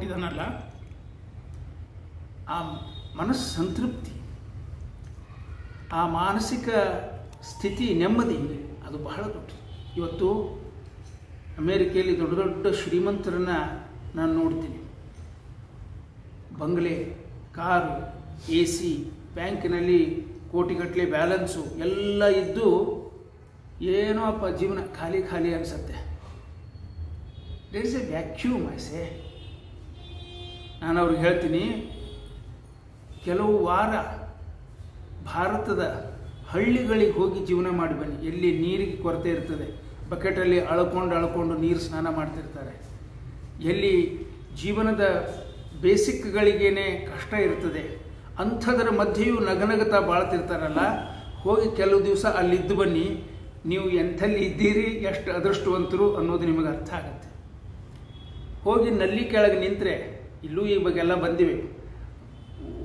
ಕೊಟ್ಟಿದ್ದಾನಲ್ಲ, ಆ ಮನಸ್ಸು ಸಂತೃಪ್ತಿ, ಆ ಮಾನಸಿಕ ಸ್ಥಿತಿ, ನೆಮ್ಮದಿ, ಅದು ಬಹಳ ದೊಡ್ಡದು. ಇವತ್ತು ಅಮೇರಿಕೆಯಲ್ಲಿ ದೊಡ್ಡ ದೊಡ್ಡ ಶ್ರೀಮಂತರನ್ನು ನಾನು ನೋಡ್ತೀನಿ. ಬಂಗ್ಲೆ, ಕಾರು, AC, ಬ್ಯಾಂಕಿನಲ್ಲಿ ಕೋಟಿಗಟ್ಟಲೆ ಬ್ಯಾಲೆನ್ಸು ಎಲ್ಲ ಇದ್ದು ಏನೋ ಅಪ್ಪ ಜೀವನ ಖಾಲಿ ಖಾಲಿ ಅನಿಸುತ್ತೆ. ದೇರ್ ಇಸ್ ಎ ವ್ಯಾಕ್ಯೂಮ್ ಐಸೆ. ನಾನು ಅವ್ರಿಗೆ ಹೇಳ್ತೀನಿ, ಕೆಲವು ವಾರ ಭಾರತದ ಹಳ್ಳಿಗಳಿಗೆ ಹೋಗಿ ಜೀವನ ಮಾಡಿ ಬನ್ನಿ. ಎಲ್ಲಿ ನೀರಿಗೆ ಕೊರತೆ ಇರ್ತದೆ, ಬಕೆಟಲ್ಲಿ ಅಳ್ಕೊಂಡು ನೀರು ಸ್ನಾನ ಮಾಡ್ತಿರ್ತಾರೆ, ಎಲ್ಲಿ ಜೀವನದ ಬೇಸಿಕ್ಗಳಿಗೇನೆ ಕಷ್ಟ ಇರ್ತದೆ, ಅಂಥದರ ಮಧ್ಯೆಯೂ ನಗನಗತಾ ಬಾಳ್ತಿರ್ತಾರಲ್ಲ, ಹೋಗಿ ಕೆಲವು ದಿವಸ ಅಲ್ಲಿದ್ದು ಬನ್ನಿ. ನೀವು ಎಂಥಲ್ಲಿ ಇದ್ದೀರಿ, ಎಷ್ಟು ಅದೃಷ್ಟವಂತರು ಅನ್ನೋದು ನಿಮಗೆ ಅರ್ಥ ಆಗುತ್ತೆ. ಹೋಗಿ ನಲ್ಲಿ ಕೆಳಗೆ ನಿಂತರೆ, ಇಲ್ಲೂ ಈ ಬಗೆಲ್ಲ ಬಂದಿವೆ.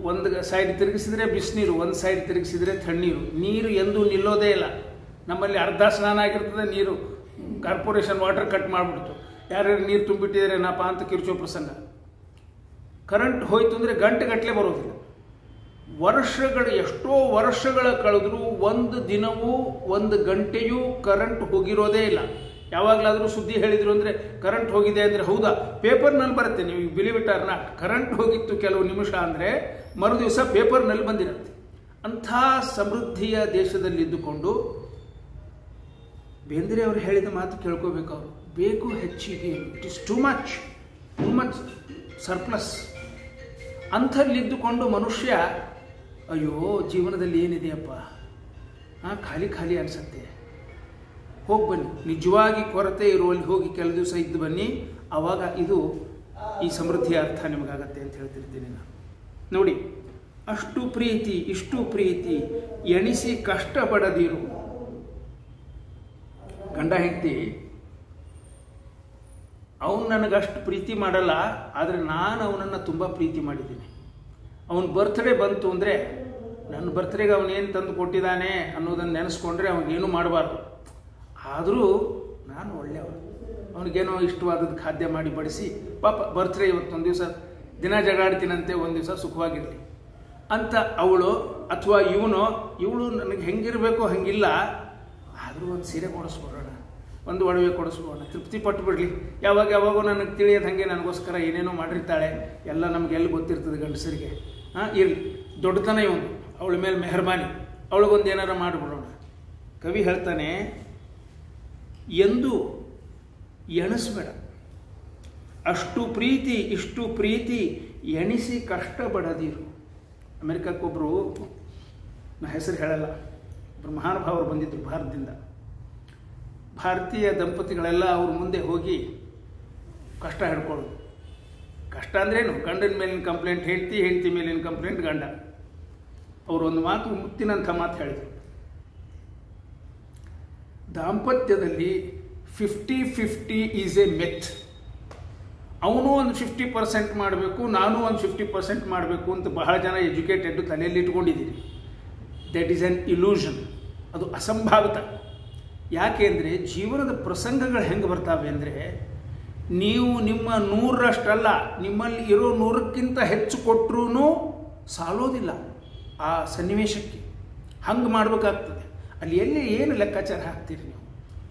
ಒಂದು ಸೈಡ್ ತಿರುಗಿಸಿದ್ರೆ ಬಿಸಿನೀರು, ಒಂದು ಸೈಡ್ ತಿರುಗಿಸಿದ್ರೆ ತಣ್ಣೀರು. ನೀರು ಎಂದೂ ನಿಲ್ಲೋದೇ ಇಲ್ಲ. ನಮ್ಮಲ್ಲಿ ಅರ್ಧ ಸ್ನಾನ ಆಗಿರ್ತದೆ, ನೀರು ಕಾರ್ಪೊರೇಷನ್ ವಾಟರ್ ಕಟ್ ಮಾಡಿಬಿಡ್ತು. ಯಾರ್ಯಾರು ನೀರು ತುಂಬಿಟ್ಟಿದ್ದಾರೆ ನಪ್ಪ ಅಂತ ಕಿರ್ಚೋ ಪ್ರಸಂಗ. ಕರೆಂಟ್ ಹೋಯ್ತು ಅಂದರೆ ಗಂಟೆಗಟ್ಟಲೆ ಬರೋದಿಲ್ಲ. ಎಷ್ಟೋ ವರ್ಷಗಳ ಕಳೆದರೂ ಒಂದು ದಿನವೂ ಒಂದು ಗಂಟೆಯೂ ಕರೆಂಟ್ ಹೋಗಿರೋದೇ ಇಲ್ಲ. ಯಾವಾಗಲಾದರೂ ಸುದ್ದಿ ಹೇಳಿದ್ರು ಅಂದರೆ ಕರೆಂಟ್ ಹೋಗಿದೆ ಅಂದರೆ ಹೌದಾ, ಪೇಪರ್ನಲ್ಲಿ ಬರುತ್ತೆ. ನೀವು believe it or not, current ಹೋಗಿತ್ತು ಕೆಲವು ನಿಮಿಷ ಅಂದರೆ ಮರು ದಿವಸ ಪೇಪರ್ನಲ್ಲಿ ಬಂದಿರುತ್ತೆ. ಅಂಥ ಸಮೃದ್ಧಿಯ ದೇಶದಲ್ಲಿದ್ದುಕೊಂಡು ಬೇಂದ್ರೆ ಅವರು ಹೇಳಿದ ಮಾತು ಕೇಳ್ಕೋಬೇಕು. ಅವರು ಬೇಕು ಹೆಚ್ಚಿಗೆ, it is too much surplus. ಅಂಥಲ್ಲಿದ್ದುಕೊಂಡು ಮನುಷ್ಯ ಅಯ್ಯೋ ಜೀವನದಲ್ಲಿ ಏನಿದೆಯಪ್ಪ, ಖಾಲಿ ಖಾಲಿ ಅನಿಸುತ್ತೆ. ಹೋಗಿ ಬನ್ನಿ, ನಿಜವಾಗಿ ಕೊರತೆ ಇರುವಲ್ಲಿ ಹೋಗಿ ಕೆಲವು ದಿವಸ ಇದ್ದು ಬನ್ನಿ. ಆವಾಗ ಇದು ಈ ಸಮೃದ್ಧಿಯ ಅರ್ಥ ನಿಮಗಾಗತ್ತೆ ಅಂತ ಹೇಳ್ತಿರ್ತೀನಿ ನಾನು. ನೋಡಿ, ಅಷ್ಟು ಪ್ರೀತಿ ಇಷ್ಟು ಪ್ರೀತಿ ಎಣಿಸಿ ಕಷ್ಟಪಡದಿರು. ಗಂಡ ಹೆಂಡತಿ ಅವನು ನನಗಷ್ಟು ಪ್ರೀತಿ ಮಾಡಲ್ಲ, ಆದರೆ ನಾನು ಅವನನ್ನು ತುಂಬ ಪ್ರೀತಿ ಮಾಡಿದ್ದೀನಿ. ಅವನ ಬರ್ತ್ಡೇ ಬಂತು ಅಂದರೆ ನನ್ನ ಬರ್ತ್ಡೇಗೆ ಅವನೇನು ತಂದು ಕೊಟ್ಟಿದ್ದಾನೆ ಅನ್ನೋದನ್ನು ನೆನೆಸ್ಕೊಂಡ್ರೆ ಅವನಿಗೇನು ಮಾಡಬಾರ್ದು. ಆದರೂ ನಾನು ಒಳ್ಳೆಯವನು, ಅವನಿಗೇನೋ ಇಷ್ಟವಾದದ್ದು ಖಾದ್ಯ ಮಾಡಿ ಬಡಿಸಿ, ಪಾಪ ಬರ್ತ್ಡೇ ಇವತ್ತೊಂದು ದಿವಸ ದಿನ ಜಗಾಡ್ತೀನಂತೆ, ಒಂದು ದಿವಸ ಸುಖವಾಗಿರಲಿ ಅಂತ ಅವಳು ಅಥವಾ ಇವಳು ನನಗೆ ಹೆಂಗಿರಬೇಕೋ ಹಂಗಿಲ್ಲ, ಆದರೂ ಒಂದು ಸೀರೆ ಕೊಡಿಸ್ಬಿಡೋಣ, ಒಂದು ಒಡವೆ ಕೊಡಿಸ್ಬೋಣ, ತೃಪ್ತಿ ಪಟ್ಟು ಬಿಡಲಿ. ಯಾವಾಗೋ ನನಗೆ ತಿಳಿಯೋದು ಹಾಗೆ ನನಗೋಸ್ಕರ ಏನೇನೋ ಮಾಡಿರ್ತಾಳೆ, ಎಲ್ಲ ನಮಗೆಲ್ಲ ಗೊತ್ತಿರ್ತದೆ ಗಂಡಸರಿಗೆ. ಇರಲಿ, ದೊಡ್ಡತನ ಇವನು, ಅವಳ ಮೇಲೆ ಮೆಹರ್ಬಾನಿ, ಅವಳಿಗೊಂದು ಏನಾರ ಮಾಡಿಬಿಡೋಣ. ಕವಿ ಹೇಳ್ತಾನೆ, ಎಂದು ಎಣಿಸ್ಬೇಡ, ಅಷ್ಟು ಪ್ರೀತಿ ಇಷ್ಟು ಪ್ರೀತಿ ಎಣಿಸಿ ಕಷ್ಟಪಡದಿರು. ಅಮೆರಿಕಕ್ಕೊಬ್ಬರು, ನಾ ಹೆಸರು ಹೇಳಲ್ಲ, ಒಬ್ಬರು ಮಹಾನುಭಾವರು ಬಂದಿದ್ದರು ಭಾರತದಿಂದ. ಭಾರತೀಯ ದಂಪತಿಗಳೆಲ್ಲ ಅವ್ರ ಮುಂದೆ ಹೋಗಿ ಕಷ್ಟ ಹಿಡ್ಕೊಳ್ಳೋದು. ಕಷ್ಟ ಅಂದ್ರೇನು, ಗಂಡನ ಮೇಲಿನ ಕಂಪ್ಲೇಂಟ್ ಹೆಂಡ್ತಿ, ಹೆಂಡ್ತಿ ಮೇಲಿನ ಕಂಪ್ಲೇಂಟ್ ಗಂಡ. ಅವರು ಒಂದು ಮಾತು, ಮುತ್ತಿನಂಥ ಮಾತು ಹೇಳಿದರು, ದಾಂಪತ್ಯದಲ್ಲಿ 50-50 ಈಸ್ ಎ ಮೆತ್. ಅವನು ಒಂದು 50% ಮಾಡಬೇಕು, ನಾನು ಒಂದು 50% ಮಾಡಬೇಕು ಅಂತ ಬಹಳ ಜನ ಎಜುಕೇಟೆಡ್ ತಲೆಯಲ್ಲಿ ಇಟ್ಕೊಂಡಿದ್ದೀರಿ. That is an illusion. ಅದು ಅಸಂಭಾವಿತ. ಯಾಕೆ ಅಂದರೆ ಜೀವನದ ಪ್ರಸಂಗಗಳು ಹೆಂಗೆ ಬರ್ತಾವೆ ಅಂದರೆ, ನೀವು ನಿಮ್ಮ 100ರಷ್ಟಲ್ಲ, ನಿಮ್ಮಲ್ಲಿ ಇರೋ 100ಕ್ಕಿಂತ ಹೆಚ್ಚು ಕೊಟ್ಟರೂ ಸಾಲೋದಿಲ್ಲ ಆ ಸನ್ನಿವೇಶಕ್ಕೆ. ಹಂಗೆ ಮಾಡಬೇಕಾಗ್ತದೆ. ಅಲ್ಲಿ ಎಲ್ಲಿ ಏನು ಲೆಕ್ಕಾಚಾರ ಹಾಕ್ತೀರಿ ನೀವು?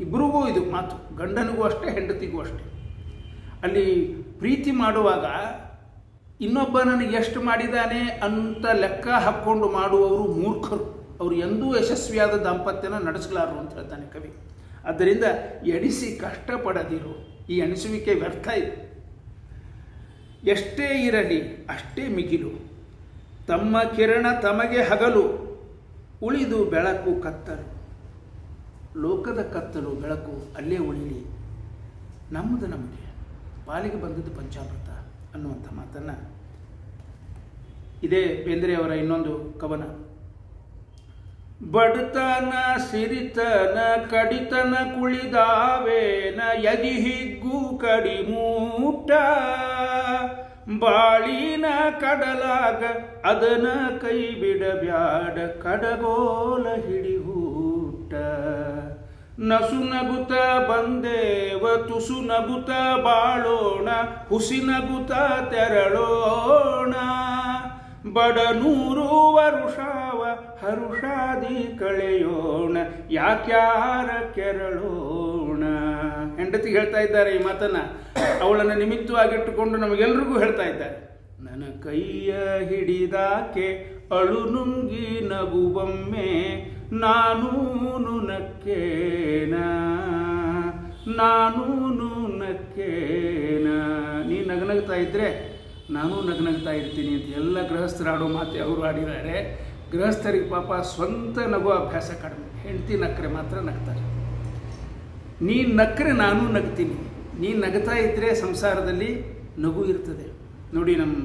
ಇಬ್ಬರಿಗೂ ಇದು ಮಾತು, ಗಂಡನಿಗೂ ಅಷ್ಟೇ ಹೆಂಡತಿಗೂ ಅಷ್ಟೇ. ಅಲ್ಲಿ ಪ್ರೀತಿ ಮಾಡುವಾಗ ಇನ್ನೊಬ್ಬ ನನಗೆ ಎಷ್ಟು ಮಾಡಿದ್ದಾನೆ ಅಂತ ಲೆಕ್ಕ ಹಾಕ್ಕೊಂಡು ಮಾಡುವವರು ಮೂರ್ಖರು. ಅವರು ಎಂದೂ ಯಶಸ್ವಿಯಾದ ದಾಂಪತ್ಯನ ನಡೆಸಲಾರರು ಅಂತ ಹೇಳ್ತಾನೆ ಕವಿ. ಆದ್ದರಿಂದ ಎಣಿಸಿ ಕಷ್ಟಪಡದಿರು. ಈ ಎಣಿಸುವಿಕೆ ವ್ಯರ್ಥ ಇದೆ. ಎಷ್ಟೇ ಇರಲಿ ಅಷ್ಟೇ ಮಿಗಿಲು, ತಮ್ಮ ಕಿರಣ ತಮಗೆ ಹಗಲು, ಉಳಿದು ಬೆಳಕು ಕತ್ತಲು. ಲೋಕದ ಕತ್ತಲು ಬೆಳಕು ಅಲ್ಲೇ ಉಳಿಲಿ, ನಮ್ಮದು ನಮಗೆ ಪಾಲಿಗೆ ಬಂದದ್ದು ಪಂಚಾಮೃತ ಅನ್ನುವಂಥ ಮಾತನ್ನು, ಇದೇ ಬೇಂದ್ರೆಯವರ ಇನ್ನೊಂದು ಕವನ. ಬಡತನ ಸಿರಿತನ ಕಡಿತನ ಕುಳಿದಾವೇನ ಯದಿ ಹಿಗ್ಗು ಕಡಿಮೂಟ, ಬಾಳಿನ ಕಡಲಾಗ ಅದನ ಕೈ ಬಿಡಬ್ಯಾಡ ಕಡಗೋಲ ಹಿಡಿಹೂಟ. ನಸು ನಗುತ್ತ ಬಂದೇವ ತುಸು ನಗುತ್ತ ಬಾಳೋಣ, ಹುಸಿ ನಗುತ್ತ ತೆರಳೋಣ. ಬಡನೂರು ವರುಷಾವ ಹರುಷಾದಿ ಕಳೆಯೋಣ, ಯಾಕ್ಯಾರ ಕೆರಳೋಣ. ಹೆಂಡತಿ ಹೇಳ್ತಾ ಇದ್ದಾರೆ ಈ ಮಾತನ್ನ, ಅವಳನ್ನು ನಿಮಿತ್ತವಾಗಿಟ್ಟುಕೊಂಡು ನಮಗೆಲ್ರಿಗೂ ಹೇಳ್ತಾ ಇದ್ದಾರೆ. ನನ್ನ ಕೈಯ ಹಿಡಿದಾಕೆ ಅಳು ನುಂಗಿ ನಗುವೊಮ್ಮೆ, ನಾನೂನು ನಕ್ಕೇನ, ನಾನೂನು ನಕ್ಕೇನ. ನೀ ನಗನಗ್ತಾ ಇದ್ರೆ ನಾನು ನಗನಗ್ತಾ ಇರ್ತೀನಿ ಅಂತ ಎಲ್ಲ ಗೃಹಸ್ಥರು ಆಡೋ ಮಾತೆ ಅವರು ಆಡಿದ್ದಾರೆ. ಗೃಹಸ್ಥರಿಗೆ ಪಾಪ ಸ್ವಂತ ನಗು ಅಭ್ಯಾಸ ಕಡಿಮೆ, ಹೆಂಡತಿ ನಕ್ಕರೆ ಮಾತ್ರ ನಗ್ತಾರೆ. ನೀ ನಕ್ಕರೆ ನಾನು ನಗ್ತೀನಿ. ನೀ ನಗ್ತಾ ಇದ್ದರೆ ಸಂಸಾರದಲ್ಲಿ ನಗು ಇರ್ತದೆ. ನೋಡಿ, ನಮ್ಮ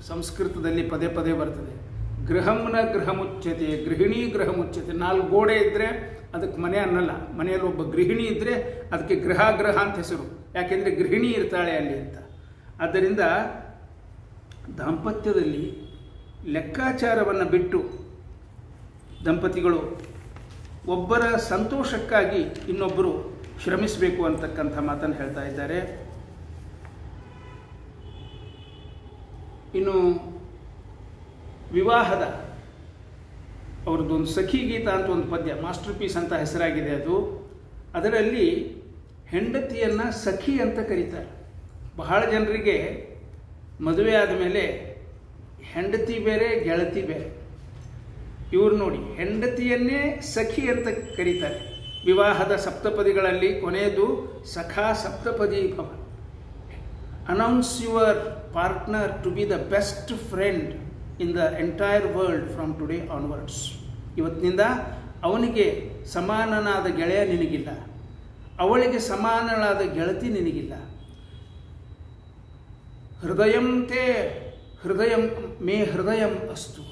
ಸಂಸ್ಕೃತದಲ್ಲಿ ಪದೇ ಪದೇ ಬರ್ತದೆ, ಗೃಹಂನ ಗೃಹ ಮುಚ್ಚತೆ, ಗೃಹಿಣಿ ಗೃಹ ಮುಚ್ಚತೆ. 4 ಗೋಡೆ ಇದ್ದರೆ ಅದಕ್ಕೆ ಮನೆ ಅನ್ನಲ್ಲ. ಮನೆಯಲ್ಲಿ ಒಬ್ಬ ಗೃಹಿಣಿ ಇದ್ದರೆ ಅದಕ್ಕೆ ಗೃಹ ಅಂತ ಹೆಸರು. ಯಾಕೆಂದರೆ ಗೃಹಿಣಿ ಇರ್ತಾಳೆ ಅಲ್ಲಿ ಅಂತ. ಆದ್ದರಿಂದ ದಾಂಪತ್ಯದಲ್ಲಿ ಲೆಕ್ಕಾಚಾರವನ್ನು ಬಿಟ್ಟು ದಂಪತಿಗಳು ಒಬ್ಬರ ಸಂತೋಷಕ್ಕಾಗಿ ಇನ್ನೊಬ್ಬರು ಶ್ರಮಿಸಬೇಕು ಅಂತಕ್ಕಂಥ ಮಾತನ್ನು ಹೇಳ್ತಾ ಇದ್ದಾರೆ. ಇನ್ನು ವಿವಾಹದ ಅವ್ರದ್ದೊಂದು ಸಖಿ ಗೀತ ಅಂತ ಒಂದು ಪದ್ಯ, ಮಾಸ್ಟರ್ ಪೀಸ್ ಅಂತ ಹೆಸರಾಗಿದೆ ಅದು. ಅದರಲ್ಲಿ ಹೆಂಡತಿಯನ್ನು ಸಖಿ ಅಂತ ಕರೀತಾರೆ. ಬಹಳ ಜನರಿಗೆ ಮದುವೆ ಆದಮೇಲೆ ಹೆಂಡತಿ ಬೇರೆ ಗೆಳತಿ ಬೇರೆ. ಇವರು ನೋಡಿ, ಹೆಂಡತಿಯನ್ನೇ ಸಖಿ ಅಂತ ಕರೀತಾರೆ. ವಿವಾಹದ ಸಪ್ತಪದಿಗಳಲ್ಲಿ ಕೊನೆಯದು ಸಖಾ ಸಪ್ತಪದಿ ಭವ. Announce your partner to be the best friend in the entire world from today onwards. ಇವತ್ತಿನಿಂದ ಅವನಿಗೆ ಸಮಾನನಾದ ಗೆಳೆಯ ನಿನಗಿಲ್ಲ, ಅವಳಿಗೆ ಸಮಾನನಾದ ಗೆಳತಿ ನಿನಗಿಲ್ಲ. ಹೃದಯಂ ತೇ ಹೃದಯಂ ಮೇ ಹೃದಯಂ ಅಸ್ತು.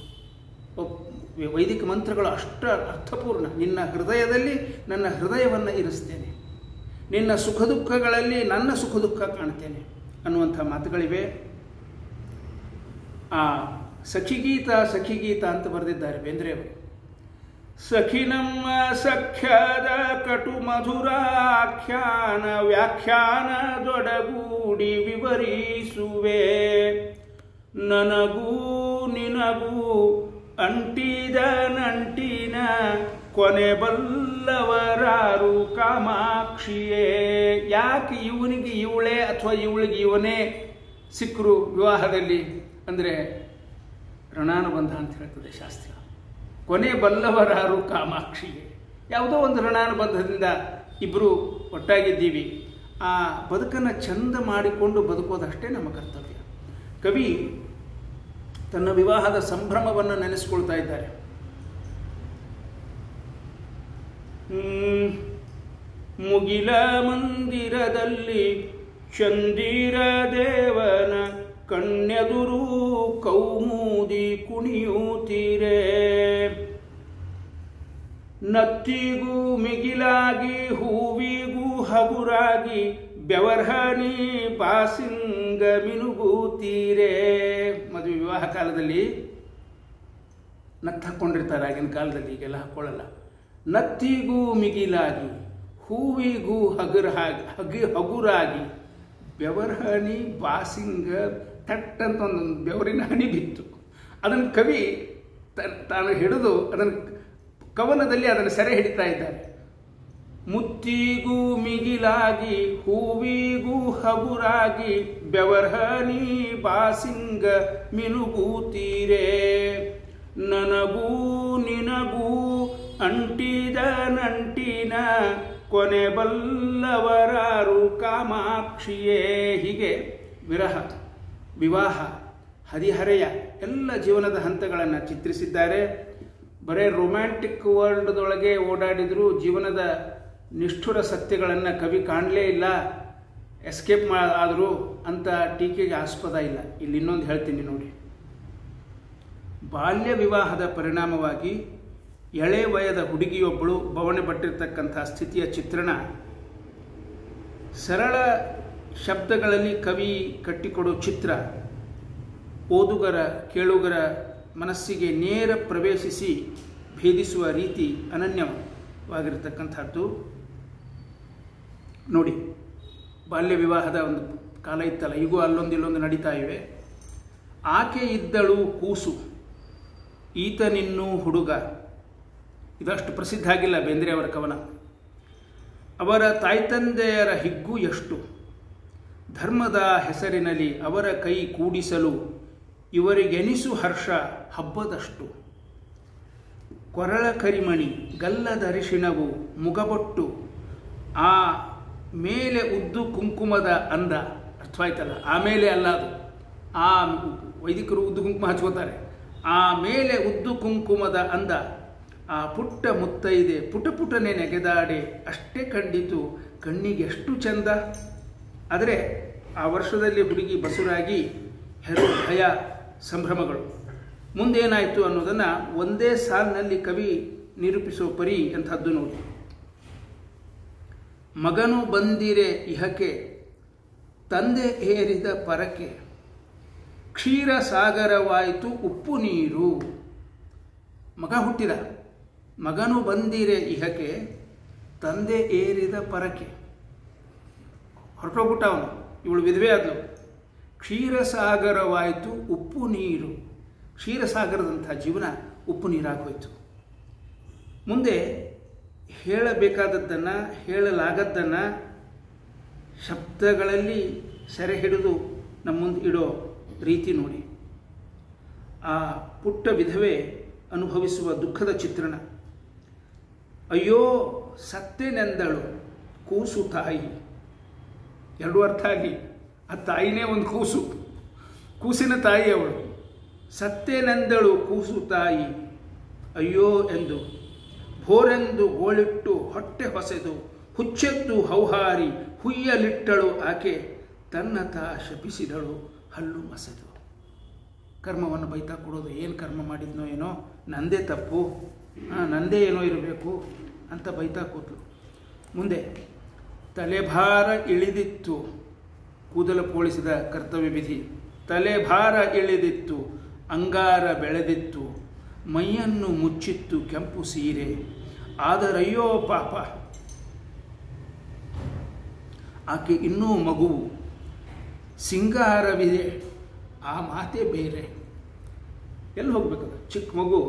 ವೈದಿಕ ಮಂತ್ರಗಳು ಅಷ್ಟ ಅರ್ಥಪೂರ್ಣ. ನಿನ್ನ ಹೃದಯದಲ್ಲಿ ನನ್ನ ಹೃದಯವನ್ನು ಇರಿಸ್ತೇನೆ, ನಿನ್ನ ಸುಖ ದುಃಖಗಳಲ್ಲಿ ನನ್ನ ಸುಖ ದುಃಖ ಕಾಣ್ತೇನೆ ಅನ್ನುವಂಥ ಮಾತುಗಳಿವೆ. ಆ ಸಖಿಗೀತ ಅಂತ ಬರೆದಿದ್ದಾರೆ ಬೇಂದ್ರೆಯವರು. ಸಖಿ ನಮ್ಮ ಸಖ್ಯದ ಕಟು ಮಧುರಾಖ್ಯಾನ ವ್ಯಾಖ್ಯಾನದೊಡಗೂಡಿ ವಿವರಿಸುವೆ, ನನಗೂ ನಿನಗೂ ಅಂಟಿದ ನಂಟಿನ ಕೊನೆ ಬಲ್ಲವರಾರು ಕಾಮಾಕ್ಷಿಯೇ. ಯಾಕೆ ಇವನಿಗೆ ಇವಳೇ ಅಥವಾ ಇವಳಿಗೆ ಇವನೇ ಸಿಕ್ಕರು ವಿವಾಹದಲ್ಲಿ ಅಂದರೆ ಋಣಾನುಬಂಧ ಅಂತ ಹೇಳ್ತದೆ ಶಾಸ್ತ್ರ. ಕೊನೆ ಬಲ್ಲವರಾರು ಕಾಮಾಕ್ಷಿಯೇ. ಯಾವುದೋ ಒಂದು ಋಣಾನುಬಂಧದಿಂದ ಇಬ್ಬರು ಒಟ್ಟಾಗಿದ್ದೀವಿ. ಆ ಬದುಕನ್ನು ಚಂದ ಮಾಡಿಕೊಂಡು ಬದುಕೋದಷ್ಟೇ ನಮ್ಮ ಕರ್ತವ್ಯ. ಕವಿ ತನ್ನ ವಿವಾಹದ ಸಂಭ್ರಮವನ್ನು ನೆನೆಸ್ಕೊಳ್ತಾ ಇದ್ದಾರೆ. ಮುಗಿಲ ಮಂದಿರದಲ್ಲಿ ಚಂದಿರ ದೇವನ ಕಣ್ಣೆದುರು ಕೌಮುದಿ ಕುಣಿಯುತ್ತೀರೆ, ನತ್ತಿಗೂ ಮಿಗಿಲಾಗಿ ಹೂವಿಗೂ ಹಗುರಾಗಿ ಬೆವರ್ಹನಿ ಬಾಸಿಂಗ ಮಿನುಗುತ್ತೀರೆ. ಮದುವೆ ವಿವಾಹ ಕಾಲದಲ್ಲಿ ನತ್ತು ಹಾಕ್ಕೊಂಡಿರ್ತಾರೆ, ಆಗಿನ ಕಾಲದಲ್ಲಿ, ಈಗೆಲ್ಲ ಹಾಕ್ಕೊಳ್ಳಲ್ಲ. ನತ್ತಿಗೂ ಮಿಗಿಲಾಗಿ ಹೂವಿಗೂ ಹಗುರಾಗಿ ಬೆವರ್ಹನಿ ಬಾಸಿಂಗ ತಟ್ ಅಂತ ಒಂದು ಬೆವರಿನ ಹನಿ ಬಿತ್ತು. ಅದನ್ನು ಕವಿ ತಾನು ಹಿಡಿದು ಅದನ್ನು ಕವನದಲ್ಲಿ ಅದನ್ನು ಸೆರೆ ಹಿಡಿತಾ ಇದ್ದಾರೆ. ಮುತ್ತಿಗೂ ಮಿಗಿಲಾಗಿ ಹೂವಿಗೂ ಹಗುರಾಗಿ ಬೆವರ್ಹನಿ ಬಾಸಿಂಗ ಮಿನುಗುತ್ತೀರೆ, ನನಗೂ ನಿನಗೂ ಅಂಟಿದ ನಂಟಿನ ಕೊನೆ ಬಲ್ಲವರಾರು ಕಾಮಾಕ್ಷಿಯೇ. ಹೀಗೆ ವಿರಹ, ವಿವಾಹ, ಹದಿಹರೆಯ ಎಲ್ಲ ಜೀವನದ ಹಂತಗಳನ್ನು ಚಿತ್ರಿಸಿದ್ದಾರೆ. ಬರೇ ರೊಮ್ಯಾಂಟಿಕ್ ವರ್ಲ್ಡ್ದೊಳಗೆ ಓಡಾಡಿದರೂ ಜೀವನದ ನಿಷ್ಠುರ ಸತ್ಯಗಳನ್ನು ಕವಿ ಕಾಣಲೇ ಇಲ್ಲ, ಎಸ್ಕೇಪ್ ಆದರೂ ಅಂತ ಟೀಕೆಗೆ ಆಸ್ಪದ ಇಲ್ಲ. ಇಲ್ಲಿ ಇನ್ನೊಂದು ಹೇಳ್ತೀನಿ ನೋಡಿ. ಬಾಲ್ಯ ವಿವಾಹದ ಪರಿಣಾಮವಾಗಿ ಎಳೆ ವಯದ ಹುಡುಗಿಯೊಬ್ಬಳು ಬವಣೆ ಪಟ್ಟಿರ್ತಕ್ಕಂಥ ಸ್ಥಿತಿಯ ಚಿತ್ರಣ ಸರಳ ಶಬ್ದಗಳಲ್ಲಿ ಕವಿ ಕಟ್ಟಿಕೊಡೋ ಚಿತ್ರ ಓದುಗರ ಕೇಳುಗರ ಮನಸ್ಸಿಗೆ ನೇರ ಪ್ರವೇಶಿಸಿ ಭೇದಿಸುವ ರೀತಿ ಅನನ್ಯವಾಗಿರತಕ್ಕಂಥದ್ದು. ನೋಡಿ, ಬಾಲ್ಯ ವಿವಾಹದ ಒಂದು ಕಾಲ ಇತ್ತಲ್ಲ, ಈಗೂ ಅಲ್ಲೊಂದು ಇಲ್ಲೊಂದು ನಡೀತಾ ಇವೆ. ಆಕೆ ಇದ್ದಳು ಕೂಸು, ಈತನಿನ್ನೂ ಹುಡುಗ. ಇದಷ್ಟು ಪ್ರಸಿದ್ಧ ಆಗಿಲ್ಲ ಬೇಂದ್ರೆಯವರ ಕವನ. ಅವರ ತಾಯ್ತಂದೆಯರ ಹಿಗ್ಗು ಎಷ್ಟು, ಧರ್ಮದ ಹೆಸರಿನಲ್ಲಿ ಅವರ ಕೈ ಕೂಡಿಸಲು ಇವರಿಗೆನಿಸು ಹರ್ಷ ಹಬ್ಬದಷ್ಟು. ಕೊರಳ ಕರಿಮಣಿ, ಗಲ್ಲದ ಅರಿಶಿಣವು, ಮುಗಬೊಟ್ಟು, ಆ ಮೇಲೆ ಉದ್ದು ಕುಂಕುಮದ ಅಂದ. ಅರ್ಥವಾಯ್ತಲ್ಲ? ಆಮೇಲೆ ಅಲ್ಲ, ಅದು ಆ ವೈದಿಕರು ಉದ್ದು ಕುಂಕುಮ ಹಚ್ಕೋತಾರೆ. ಆ ಮೇಲೆ ಉದ್ದು ಕುಂಕುಮದ ಅಂದ, ಆ ಪುಟ್ಟ ಮುತ್ತೈದೆ ಪುಟಪುಟನೆ ನೆಗೆದಾಡೆ, ಅಷ್ಟೇ ಕಂಡಿತು ಕಣ್ಣಿಗೆ ಎಷ್ಟು ಚಂದ. ಆದರೆ ಆ ವರ್ಷದಲ್ಲಿ ಹುಡುಗಿ ಬಸುರಾಗಿ ಹೆರು ಭಯ ಸಂಭ್ರಮಗಳು. ಮುಂದೇನಾಯಿತು ಅನ್ನೋದನ್ನು ಒಂದೇ ಸಾಲಿನಲ್ಲಿ ಕವಿ ನಿರೂಪಿಸುವ ಪರಿ ಅಂಥದ್ದು ನೋಡಿ. ಮಗನು ಬಂದಿರೆ ಇಹಕ್ಕೆ, ತಂದೆ ಏರಿದ ಪರಕೆ, ಕ್ಷೀರ ಸಾಗರವಾಯಿತು ಉಪ್ಪು ನೀರು. ಮಗ ಹುಟ್ಟಿದ, ಮಗನು ಬಂದಿರೆ ಇಹಕ್ಕೆ, ತಂದೆ ಏರಿದ ಪರಕೆ. ಹೊರಟೋಗ್ಬಿಟ್ಟ ಅವನು, ಇವಳು ವಿಧವೆ ಆದಳು. ಕ್ಷೀರಸಾಗರವಾಯಿತು ಉಪ್ಪು ನೀರು. ಕ್ಷೀರಸಾಗರದಂಥ ಜೀವನ ಉಪ್ಪು ನೀರಾಗೋಯ್ತು. ಮುಂದೆ ಹೇಳಬೇಕಾದದ್ದನ್ನು, ಹೇಳಲಾಗದ್ದನ್ನು ಶಬ್ದಗಳಲ್ಲಿ ಸೆರೆ ಹಿಡಿದು ನಮ್ಮ ಮುಂದೆ ಇಡೋ ರೀತಿ ನೋಡಿ. ಆ ಪುಟ್ಟ ವಿಧವೆ ಅನುಭವಿಸುವ ದುಃಖದ ಚಿತ್ರಣ. ಅಯ್ಯೋ ಸತ್ತೆನೆಂದಳು ಕೂಸು ತಾಯಿ. ಎರಡೂ ಅರ್ಥ ಆಗಿ, ಆ ತಾಯಿನೇ ಒಂದು ಕೂಸು, ಕೂಸಿನ ತಾಯಿ ಅವಳು. ಸತ್ತೆನೆಂದಳು ಕೂಸು ತಾಯಿ, ಅಯ್ಯೋ ಎಂದು ಭೋರೆಂದು ಗೋಳಿಟ್ಟು ಹೊಟ್ಟೆ ಹೊಸೆದು ಹುಚ್ಚೆದ್ದು ಹೌಹಾರಿ ಹುಯ್ಯಲಿಟ್ಟಳು ಆಕೆ, ತನ್ನ ತಾ ಶಪಿಸಿದಳು ಹಲ್ಲು ಮಸೆದು. ಕರ್ಮವನ್ನು ಬೈತಾ ಕೊಡೋದು, ಏನು ಕರ್ಮ ಮಾಡಿದ್ನೋ ಏನೋ, ನಂದೇ ತಪ್ಪು, ನಂದೇ ಏನೋ ಇರಬೇಕು ಅಂತ ಬೈತಾ ಕೂತಳು. ಮುಂದೆ ತಲೆಭಾರ ಇಳಿದಿತ್ತು, ಕೂದಲ ಪೋಳಿಸಿದ ಕರ್ತವ್ಯ ವಿಧಿ. ತಲೆಭಾರ ಇಳಿದಿತ್ತು, ಅಂಗಾರ ಬೆಳೆದಿತ್ತು, ಮೈಯನ್ನು ಮುಚ್ಚಿತ್ತು ಕೆಂಪು ಸೀರೆ. ಆದರಯ್ಯೋ ಪಾಪ, ಆಕೆ ಇನ್ನೂ ಮಗುವು, ಸಿಂಗಾರವಿದೆ, ಆ ಮಾತೇ ಬೇರೆ. ಎಲ್ಲಿ ಹೋಗ್ಬೇಕದು? ಚಿಕ್ಕ ಮಗು,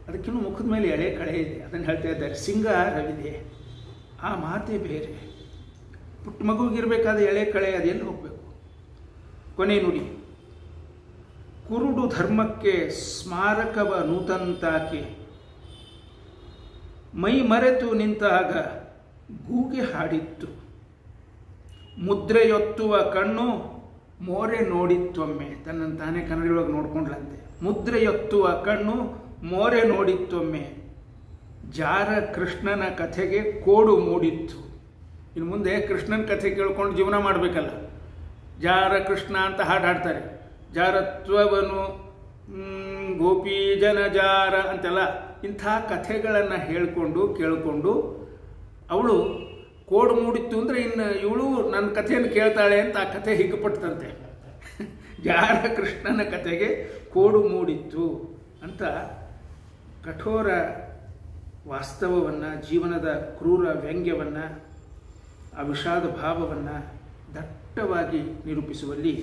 ಅದಕ್ಕಿನ್ನೂ ಮುಖದ ಮೇಲೆ ಎಳೆ ಕಳೆ ಇದೆ, ಅದನ್ನು ಹೇಳ್ತಾ ಇದ್ದಾರೆ. ಸಿಂಗಾರವಿದೆ, ಆ ಮಾತೇ ಬೇರೆ. ಪುಟ್ಟ ಮಗುವಿಗಿರಬೇಕಾದ ಎಳೆ ಕಳೆ ಅದು ಎಲ್ಲಿ ಹೋಗಬೇಕು? ಕೊನೆ ನುಡಿ. ಕುರುಡು ಧರ್ಮಕ್ಕೆ ಸ್ಮಾರಕವ ನೂತಂತಾಕೆ, ಮೈ ಮರೆತು ನಿಂತಾಗ ಗೂಗೆ ಹಾಡಿತ್ತು. ಮುದ್ರೆಯೊತ್ತುವ ಕಣ್ಣು ಮೋರೆ ನೋಡಿತ್ತೊಮ್ಮೆ. ತನ್ನನ್ನು ತಾನೇ ಕನ್ನಡಿಯೊಳಗೆ ನೋಡ್ಕೊಂಡ್ಲಂತೆ. ಮುದ್ರೆಯೊತ್ತುವ ಕಣ್ಣು ಮೋರೆ ನೋಡಿತ್ತೊಮ್ಮೆ, ಜಾರ ಕೃಷ್ಣನ ಕಥೆಗೆ ಕೋಡು ಮೂಡಿತ್ತು. ಇನ್ನು ಮುಂದೆ ಕೃಷ್ಣನ ಕಥೆ ಕೇಳ್ಕೊಂಡು ಜೀವನ ಮಾಡಬೇಕಲ್ಲ. ಜಾರ ಕೃಷ್ಣ ಅಂತ ಹಾಡು ಹಾಡ್ತಾರೆ. ಜಾರತ್ವವನು ಗೋಪಿ ಜನ ಜಾರ ಅಂತೆಲ್ಲ ಇಂಥ ಕಥೆಗಳನ್ನು ಹೇಳಿಕೊಂಡು ಕೇಳಿಕೊಂಡು ಅವಳು ಕೋಡು ಮೂಡಿತ್ತು ಅಂದರೆ ಇನ್ನು ಇವಳು ನನ್ನ ಕಥೆಯನ್ನು ಕೇಳ್ತಾಳೆ ಅಂತ ಆ ಕಥೆ ಹಿಗ್ಗಪಟ್ಟಂತೆ. ಜಾರ ಕೃಷ್ಣನ ಕಥೆಗೆ ಕೋಡು ಮೂಡಿತ್ತು ಅಂತ ಕಠೋರ ವಾಸ್ತವವನ್ನು, ಜೀವನದ ಕ್ರೂರ ವ್ಯಂಗ್ಯವನ್ನು, ಆ ವಿಷಾದ ಭಾವವನ್ನು ದಟ್ಟವಾಗಿ ನಿರೂಪಿಸುವಲ್ಲಿ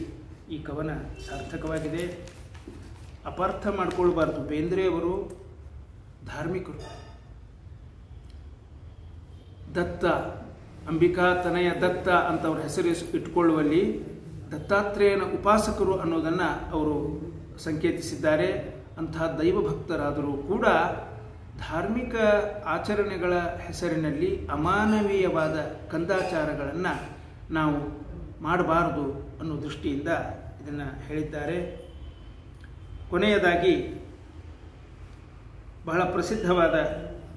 ಈ ಕವನ ಸಾರ್ಥಕವಾಗಿದೆ. ಅಪಾರ್ಥ ಮಾಡಿಕೊಳ್ಬಾರ್ದು. ಬೇಂದ್ರೆಯವರು ಧಾರ್ಮಿಕರು. ದತ್ತ, ಅಂಬಿಕಾ ತನಯ ದತ್ತ ಅಂತ ಅವ್ರ ಹೆಸರು ಇಟ್ಕೊಳ್ಳುವಲ್ಲಿ ದತ್ತಾತ್ರೇಯನ ಉಪಾಸಕರು ಅನ್ನೋದನ್ನು ಅವರು ಸಂಕೇತಿಸಿದ್ದಾರೆ. ಅಂತಹ ದೈವಭಕ್ತರಾದರೂ ಕೂಡ ಧಾರ್ಮಿಕ ಆಚರಣೆಗಳ ಹೆಸರಿನಲ್ಲಿ ಅಮಾನವೀಯವಾದ ಕಂದಾಚಾರಗಳನ್ನು ನಾವು ಮಾಡಬಾರದು ಅನ್ನೋ ದೃಷ್ಟಿಯಿಂದ ಇದನ್ನು ಹೇಳಿದ್ದಾರೆ. ಕೊನೆಯದಾಗಿ ಬಹಳ ಪ್ರಸಿದ್ಧವಾದ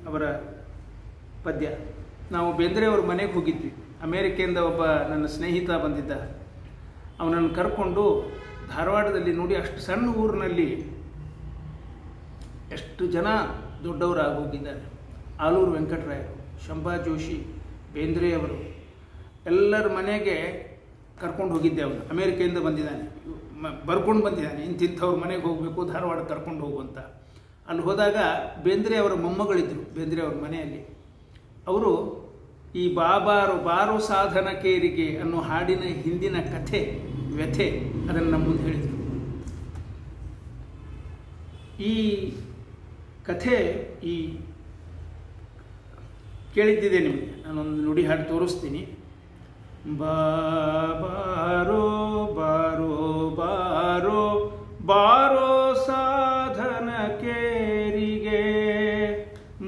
ಅವರ ಪದ್ಯ. ನಾವು ಬೇಂದ್ರೆಯವ್ರ ಮನೆಗೆ ಹೋಗಿದ್ವಿ. ಅಮೇರಿಕೆಯಿಂದ ಒಬ್ಬ ನನ್ನ ಸ್ನೇಹಿತ ಬಂದಿದ್ದ. ಅವನನ್ನು ಕರ್ಕೊಂಡು ಧಾರವಾಡದಲ್ಲಿ ನೋಡಿ, ಅಷ್ಟು ಸಣ್ಣ ಊರಿನಲ್ಲಿ ಎಷ್ಟು ಜನ ದೊಡ್ಡವರಾಗಿ ಹೋಗಿದ್ದಾರೆ. ಆಲೂರು ವೆಂಕಟರಾಯರು, ಶಂಭಾ ಜೋಶಿ, ಬೇಂದ್ರೆಯವರು ಎಲ್ಲರ ಮನೆಗೆ ಕರ್ಕೊಂಡು ಹೋಗಿದ್ದೆ. ಅವನು ಅಮೇರಿಕೆಯಿಂದ ಬಂದಿದ್ದಾನೆ, ಬರ್ಕೊಂಡು ಬಂದಿದ್ದಾನೆ. ಇಂಥವ್ರ ಮನೆಗೆ ಹೋಗಬೇಕು, ಧಾರವಾಡ ಕರ್ಕೊಂಡು ಹೋಗುವಂತ. ಅಲ್ಲಿ ಹೋದಾಗ ಬೇಂದ್ರೆ ಅವರ ಮೊಮ್ಮಗಳಿದ್ದರು ಬೇಂದ್ರೆ ಅವ್ರ ಮನೆಯಲ್ಲಿ. ಅವರು ಈ ಬಾಬಾರು ಬಾರೋ ಸಾಧನ ಕೇರಿಗೆ ಅನ್ನೋ ಹಾಡಿನ ಹಿಂದಿನ ಕಥೆ ವ್ಯಥೆ ಅದನ್ನು ನಮ್ಮ ಮುಂದೆ ಹೇಳಿದರು. ಈ ಕಥೆ ಈ ಕೇಳಿದ್ದಿದೆ ನಿಮಗೆ. ನಾನೊಂದು ನುಡಿ ಹಾಡು ತೋರಿಸ್ತೀನಿ. ಬಾರೋ ಬಾರೋ ಬಾರೋ ಬಾರೋ ಸಾಧನ ಕೇರಿಗೆ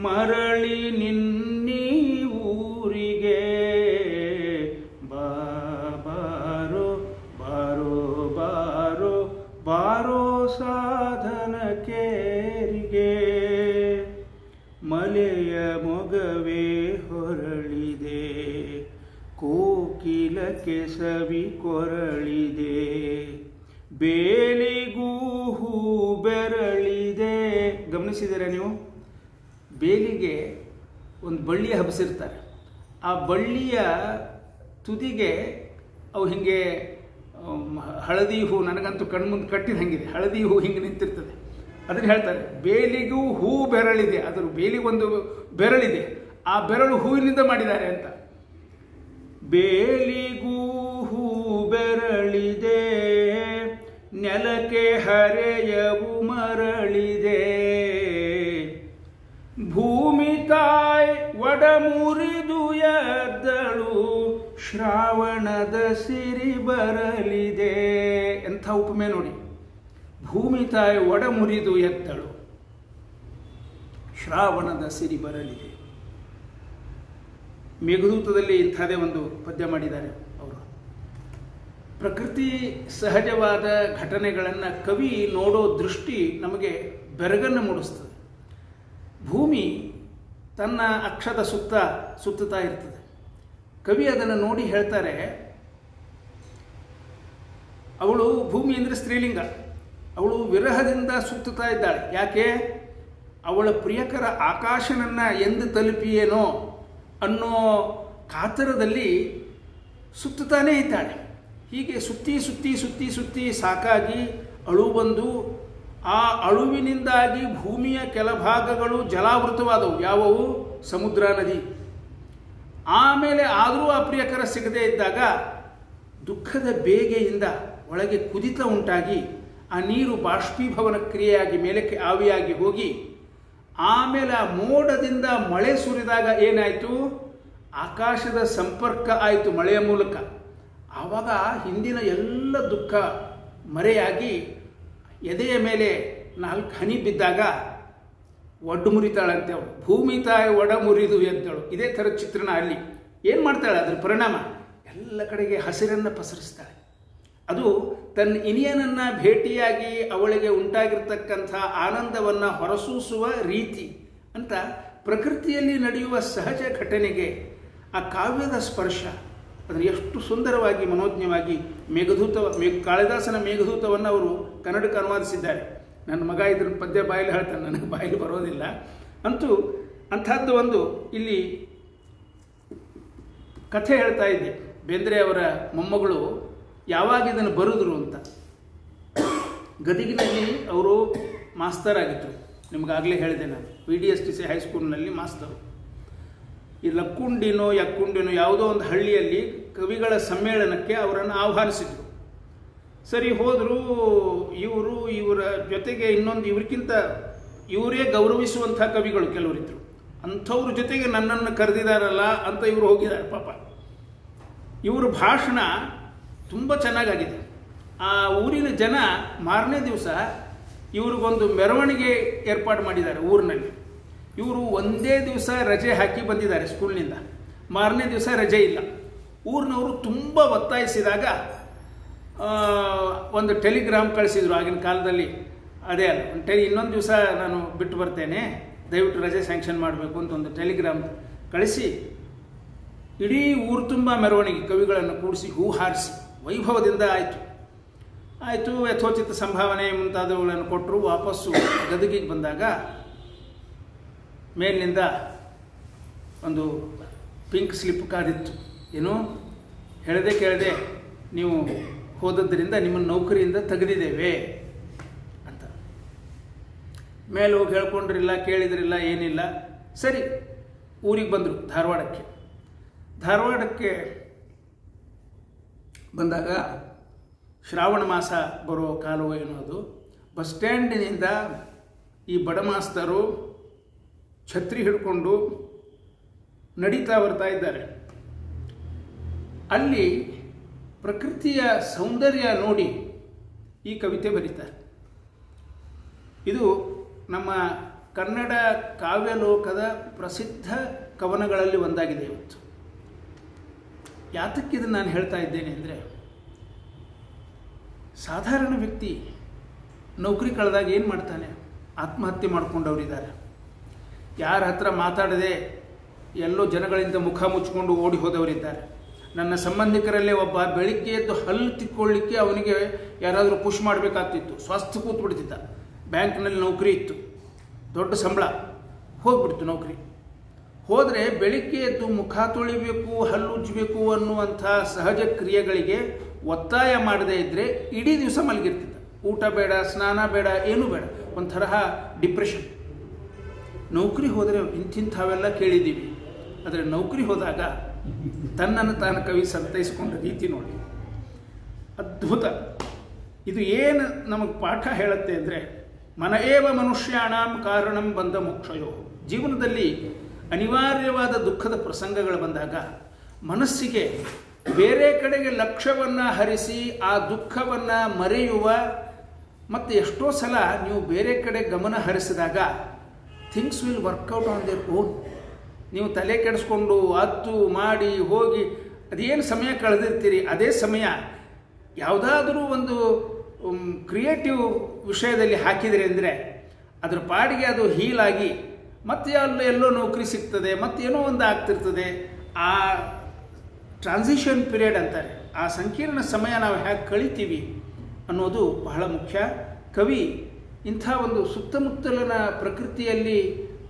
ಮರಳಿ ನಿನ್ನೀ ಊರಿಗೆ ಬಾರೋ ಬಾರೋ ಬಾರೋ ಬಾರೋ ಸಾಧನ ಕೇರಿಗೆ ಮಲೆಯ ಮೊಗವೇ ಹೊರಳಿದೆ ಕೋಕಿಲಕ್ಕೆ ಸವಿ ಕೊರಳಿದೆ ಬೇಲಿಗೂ ಹೂ ಬೆರಳಿದೆ. ಗಮನಿಸಿದ್ದೀರಾ ನೀವು? ಬೇಲಿಗೆ ಒಂದು ಬಳ್ಳಿ ಹಬ್ಬಿಸಿರ್ತಾರೆ. ಆ ಬಳ್ಳಿಯ ತುದಿಗೆ ಅವು ಹಿಂಗೆ ಹಳದಿ ಹೂ, ನನಗಂತೂ ಕಣ್ಮುಂದೆ ಕಟ್ಟಿದ ಹಂಗಿದೆ, ಹಳದಿ ಹೂ ಹಿಂಗೆ ನಿಂತಿರ್ತದೆ. ಅದನ್ನು ಹೇಳ್ತಾರೆ ಬೇಲಿಗೂ ಹೂ ಬೆರಳಿದೆ. ಅದರ ಬೇಲಿಗೊಂದು ಬೆರಳಿದೆ, ಆ ಬೆರಳು ಹೂವಿನಿಂದ ಮಾಡಿದ್ದಾರೆ ಅಂತ. ಬೇಲಿಗೂ ಹೂ ಬೆರಳಿದೆ ನೆಲಕ್ಕೆ ಹರೆಯವು ಮರಳಿದೆ ಭೂಮಿ ತಾಯಿ ಒಡ ಮುರಿದು ಎದ್ದಳು ಶ್ರಾವಣದ ಸಿರಿ ಬರಲಿದೆ. ಎಂಥ ಉಪಮೆ ನೋಡಿ. ಭೂಮಿ ತಾಯಿ ಒಡ ಮುರಿದು ಎದ್ದಳು ಶ್ರಾವಣದ ಸಿರಿ ಬರಲಿದೆ. ಮೇಘದೂತದಲ್ಲಿ ಇಂಥದೇ ಒಂದು ಪದ್ಯ ಮಾಡಿದ್ದಾರೆ ಅವರು. ಪ್ರಕೃತಿ ಸಹಜವಾದ ಘಟನೆಗಳನ್ನು ಕವಿ ನೋಡೋ ದೃಷ್ಟಿ ನಮಗೆ ಬೆರಗನ್ನು ಮೂಡಿಸ್ತದೆ. ಭೂಮಿ ತನ್ನ ಅಕ್ಷದ ಸುತ್ತುತ್ತಾ ಇರ್ತದೆ. ಕವಿ ಅದನ್ನು ನೋಡಿ ಹೇಳ್ತಾರೆ, ಅವಳು ಭೂಮಿ ಅಂದರೆ ಸ್ತ್ರೀಲಿಂಗ, ಅವಳು ವಿರಹದಿಂದ ಸುತ್ತುತ್ತಾ ಇದ್ದಾಳೆ. ಯಾಕೆ? ಅವಳ ಪ್ರಿಯಕರ ಆಕಾಶನನ್ನು ಎಂದು ತಲುಪಿಯೇನೋ ಅನ್ನೋ ಕಾತರದಲ್ಲಿ ಸುತ್ತುತ್ತಾನೇ ಇದ್ದಾಳೆ. ಹೀಗೆ ಸುತ್ತಿ ಸುತ್ತಿ ಸುತ್ತಿ ಸುತ್ತಿ ಸಾಕಾಗಿ ಅಳು ಬಂದು ಆ ಅಳುವಿನಿಂದಾಗಿ ಭೂಮಿಯ ಕೆಲ ಭಾಗಗಳು ಜಲಾವೃತವಾದವು. ಯಾವುವು? ಸಮುದ್ರ, ನದಿ. ಆಮೇಲೆ ಆದರೂ ಆ ಪ್ರಿಯಕರ ಸಿಗದೇ ಇದ್ದಾಗ ದುಃಖದ ಬೇಗೆಯಿಂದ ಒಳಗೆ ಕುದಿತ ಉಂಟಾಗಿ ಆ ನೀರು ಬಾಷ್ಪೀಭವನ ಕ್ರಿಯೆಯಾಗಿ ಮೇಲಕ್ಕೆ ಆವಿಯಾಗಿ ಹೋಗಿ ಆಮೇಲೆ ಆ ಮೋಡದಿಂದ ಮಳೆ ಸುರಿದಾಗ ಏನಾಯಿತು? ಆಕಾಶದ ಸಂಪರ್ಕ ಆಯಿತು ಮಳೆಯ ಮೂಲಕ. ಆವಾಗ ಹಿಂದಿನ ಎಲ್ಲ ದುಃಖ ಮರೆಯಾಗಿ ಎದೆಯ ಮೇಲೆ 4 ಹನಿ ಬಿದ್ದಾಗ ಒಡ್ಡು ಮುರಿತಾಳಂತೆ ಅವಳು. ಭೂಮಿ ತಾಯಿ ಒಡ ಮುರಿದು ಎದ್ದಳು. ಇದೇ ಥರದ ಚಿತ್ರಣ ಅಲ್ಲಿ. ಏನು ಮಾಡ್ತಾಳೆ? ಅದರ ಪರಿಣಾಮ ಎಲ್ಲ ಕಡೆಗೆ ಹಸಿರನ್ನು ಪಸರಿಸ್ತಾಳೆ. ಅದು ತನ್ನ ಇನಿಯನನ್ನು ಭೇಟಿಯಾಗಿ ಅವಳಿಗೆ ಉಂಟಾಗಿರ್ತಕ್ಕಂಥ ಆನಂದವನ್ನು ಹೊರಸೂಸುವ ರೀತಿ ಅಂತ ಪ್ರಕೃತಿಯಲ್ಲಿ ನಡೆಯುವ ಸಹಜ ಘಟನೆಗೆ ಆ ಕಾವ್ಯದ ಸ್ಪರ್ಶ ಅದನ್ನು ಎಷ್ಟು ಸುಂದರವಾಗಿ ಮನೋಜ್ಞವಾಗಿ ಕಾಳಿದಾಸನ ಮೇಘದೂತವನ್ನು ಅವರು ಕನ್ನಡಕ್ಕೆ ಅನುವಾದಿಸಿದ್ದಾರೆ. ನನ್ನ ಮಗ ಇದ್ರ ಪದ್ಯ ಬಾಯಲ್ಲಿ ಹೇಳ್ತಾನೆ, ನನಗೆ ಬಾಯಲ್ಲಿ ಬರೋದಿಲ್ಲ. ಅಂತೂ ಅಂಥದ್ದು ಒಂದು ಇಲ್ಲಿ ಕಥೆ ಹೇಳ್ತಾ ಇದ್ದೆ. ಬೇಂದ್ರೆ ಅವರ ಮೊಮ್ಮಗಳು ಯಾವಾಗ ಇದನ್ನು ಬರೆದ್ರು ಅಂತ. ಗದಗಿನಲ್ಲಿ ಅವರು ಮಾಸ್ತರ್ ಆಗಿದ್ದರು. ನಿಮಗಾಗಲೇ ಹೇಳಿದೆ ನಾನು, VDSTC ಹೈಸ್ಕೂಲ್ನಲ್ಲಿ ಮಾಸ್ತರು. ಈ ಲಕ್ಕುಂಡಿನೋ ಯಕ್ಕುಂಡಿನೋ ಯಾವುದೋ ಒಂದು ಹಳ್ಳಿಯಲ್ಲಿ ಕವಿಗಳ ಸಮ್ಮೇಳನಕ್ಕೆ ಅವರನ್ನು ಆಹ್ವಾನಿಸಿದರು. ಸರಿ ಹೋದರು. ಇವರ ಜೊತೆಗೆ ಇನ್ನೊಂದು ಇವರೇ ಗೌರವಿಸುವಂಥ ಕವಿಗಳು ಕೆಲವರಿದ್ದರು. ಅಂಥವ್ರ ಜೊತೆಗೆ ನನ್ನನ್ನು ಕರೆದಿದ್ದಾರಲ್ಲ ಅಂತ ಇವರು ಹೋಗಿದ್ದಾರೆ. ಪಾಪ ಇವ್ರ ಭಾಷಣ ತುಂಬ ಚೆನ್ನಾಗಾಗಿದೆ. ಆ ಊರಿನ ಜನ ಮಾರನೇ ದಿವಸ ಇವ್ರಿಗೊಂದು ಮೆರವಣಿಗೆ ಏರ್ಪಾಡು ಮಾಡಿದ್ದಾರೆ ಊರಿನಲ್ಲಿ. ಇವರು ಒಂದೇ ದಿವಸ ರಜೆ ಹಾಕಿ ಬಂದಿದ್ದಾರೆ ಸ್ಕೂಲ್ನಿಂದ. ಮಾರನೇ ದಿವಸ ರಜೆ ಇಲ್ಲ. ಊರಿನವರು ತುಂಬ ಒತ್ತಾಯಿಸಿದಾಗ ಒಂದು ಟೆಲಿಗ್ರಾಮ್ ಕಳಿಸಿದರು. ಆಗಿನ ಕಾಲದಲ್ಲಿ ಅದೇ ಅಲ್ಲ, ಇನ್ನೊಂದು ದಿವಸ ನಾನು ಬಿಟ್ಟು ಬರ್ತೇನೆ, ದಯವಿಟ್ಟು ರಜೆ ಸ್ಯಾಂಕ್ಷನ್ ಮಾಡಬೇಕು ಅಂತ ಒಂದು ಟೆಲಿಗ್ರಾಮ್ ಕಳಿಸಿ ಇಡೀ ಊರು ತುಂಬ ಮೆರವಣಿಗೆ ಕವಿಗಳನ್ನು ಕೂಡಿಸಿ ಹೂ ಹಾರಿಸಿ ವೈಭವದಿಂದ ಆಯಿತು. ಯಥೋಚಿತ ಸಂಭಾವನೆ ಮುಂತಾದವುಗಳನ್ನು ಕೊಟ್ಟರು. ವಾಪಸ್ಸು ಗದಗಿಗೆ ಬಂದಾಗ ಮೇಲಿನಿಂದ ಒಂದು ಪಿಂಕ್ ಸ್ಲಿಪ್ ಕಾದಿತ್ತು. ಏನು ಕೇಳದೆ ನೀವು ಹೋದದ್ದರಿಂದ ನಿಮ್ಮನ್ನು ನೌಕರಿಯಿಂದ ತೆಗೆದಿದ್ದೇವೆ ಅಂತ. ಮೇಲೆ ಹೋಗಿ ಹೇಳ್ಕೊಂಡ್ರಿಲ್ಲ, ಕೇಳಿದ್ರಿಲ್ಲ, ಏನಿಲ್ಲ. ಸರಿ ಊರಿಗೆ ಬಂದರು ಧಾರವಾಡಕ್ಕೆ. ಧಾರವಾಡಕ್ಕೆ ಬಂದಾಗ ಶ್ರಾವಣ ಮಾಸ ಬರೋ ಕಾಲವೋ ಏನೋ ಅದು, ಬಸ್ ಸ್ಟ್ಯಾಂಡಿನಿಂದ ಈ ಬಡ ಮಾಸ್ತರು ಛತ್ರಿ ಹಿಡ್ಕೊಂಡು ನಡೀತಾ ಬರ್ತಾ ಇದ್ದಾರೆ. ಅಲ್ಲಿ ಪ್ರಕೃತಿಯ ಸೌಂದರ್ಯ ನೋಡಿ ಈ ಕವಿತೆ ಬರೀತಾರೆ. ಇದು ನಮ್ಮ ಕನ್ನಡ ಕಾವ್ಯಲೋಕದ ಪ್ರಸಿದ್ಧ ಕವನಗಳಲ್ಲಿ ಒಂದಾಗಿದೆ. ಇವತ್ತು ಯಾತಕ್ಕೆ ಇದನ್ನು ನಾನು ಹೇಳ್ತಾ ಇದ್ದೇನೆ ಅಂದರೆ, ಸಾಧಾರಣ ವ್ಯಕ್ತಿ ನೌಕರಿ ಕಳೆದಾಗ ಏನು ಮಾಡ್ತಾನೆ? ಆತ್ಮಹತ್ಯೆ ಮಾಡ್ಕೊಂಡವರಿದ್ದಾರೆ. ಯಾರ ಹತ್ರ ಮಾತಾಡದೆ ಎಲ್ಲೋ ಜನಗಳಿಂದ ಮುಖ ಮುಚ್ಚಿಕೊಂಡು ಓಡಿ ಹೋದವರಿದ್ದಾರೆ. ನನ್ನ ಸಂಬಂಧಿಕರಲ್ಲೇ ಒಬ್ಬ ಬೆಳಿಗ್ಗೆ ಎದ್ದು ಹಲ್ಲು ತಿಕ್ಕೊಳ್ಳಿಕ್ಕೆ ಅವನಿಗೆ ಯಾರಾದರೂ ಪುಷ್ ಮಾಡಬೇಕಾಗ್ತಿತ್ತು, ಸ್ವಸ್ಥ ಕೂತ್ಬಿಡ್ತಿದ್ದ. ಬ್ಯಾಂಕ್ನಲ್ಲಿ ನೌಕರಿ ಇತ್ತು, ದೊಡ್ಡ ಸಂಬಳ, ಹೋಗ್ಬಿಡ್ತು ನೌಕರಿ. ಹೋದರೆ ಬೆಳಿಗ್ಗೆ ಎದ್ದು ಮುಖ ತೊಳಿಬೇಕು, ಹಲ್ಲು ಉಜ್ಜಬೇಕು ಅನ್ನುವಂಥ ಸಹಜ ಕ್ರಿಯೆಗಳಿಗೆ ಒತ್ತಾಯ ಮಾಡದೇ ಇದ್ದರೆ ಇಡೀ ದಿವಸ ಮಲಗಿರ್ತಿದ್ದ. ಊಟ ಬೇಡ, ಸ್ನಾನ ಬೇಡ, ಏನೂ ಬೇಡ, ಒಂಥರ ಡಿಪ್ರೆಷನ್. ನೌಕರಿ ಹೋದರೆ ಇಂಥವೆಲ್ಲ ಕೇಳಿದ್ದೀವಿ. ಆದರೆ ನೌಕರಿ ಹೋದಾಗ ತನ್ನನ್ನು ತಾನು ಕವಿ ಸಂತೈಸಿಕೊಂಡ ರೀತಿ ನೋಡಿ, ಅದ್ಭುತ. ಇದು ಏನು ನಮಗೆ ಪಾಠ ಹೇಳುತ್ತೆ ಅಂದರೆ, ಮನ ಏವ ಮನುಷ್ಯಾಣಂ ಕಾರಣಂ ಬಂಧ ಮೋಕ್ಷಯೋ. ಜೀವನದಲ್ಲಿ ಅನಿವಾರ್ಯವಾದ ದುಃಖದ ಪ್ರಸಂಗಗಳು ಬಂದಾಗ ಮನಸ್ಸಿಗೆ ಬೇರೆ ಕಡೆಗೆ ಲಕ್ಷ್ಯವನ್ನು ಹರಿಸಿ ಆ ದುಃಖವನ್ನು ಮರೆಯುವ, ಮತ್ತು ಎಷ್ಟೋ ಸಲ ನೀವು ಬೇರೆ ಕಡೆ ಗಮನ ಹರಿಸಿದಾಗ things will work out on their own. ನೀವು ತಲೆ ಕೆಡಿಸ್ಕೊಂಡು ಅತ್ತು ಮಾಡಿ ಹೋಗಿ ಅದೇನು ಸಮಯ ಕಳೆದಿರ್ತೀರಿ, ಅದೇ ಸಮಯ ಯಾವುದಾದ್ರೂ ಒಂದು ಕ್ರಿಯೇಟಿವ್ ವಿಷಯದಲ್ಲಿ ಹಾಕಿದರೆ ಅಂದರೆ ಅದರ ಪಾಡಿಗೆ ಅದು ಹೀಲಾಗಿ ಮತ್ತೆ ಎಲ್ಲೋ ನೌಕರಿ ಸಿಗ್ತದೆ, ಮತ್ತೇನೋ ಒಂದು ಆಗ್ತಿರ್ತದೆ. ಆ ಟ್ರಾನ್ಸಿಷನ್ ಪೀರಿಯಡ್ ಅಂತಾರೆ, ಆ ಸಂಕೀರ್ಣ ಸಮಯ ನಾವು ಹೇಗೆ ಕಳಿತೀವಿ ಅನ್ನೋದು ಬಹಳ ಮುಖ್ಯ. ಕವಿ ಇಂಥ ಒಂದು ಸುತ್ತಮುತ್ತಲಿನ ಪ್ರಕೃತಿಯಲ್ಲಿ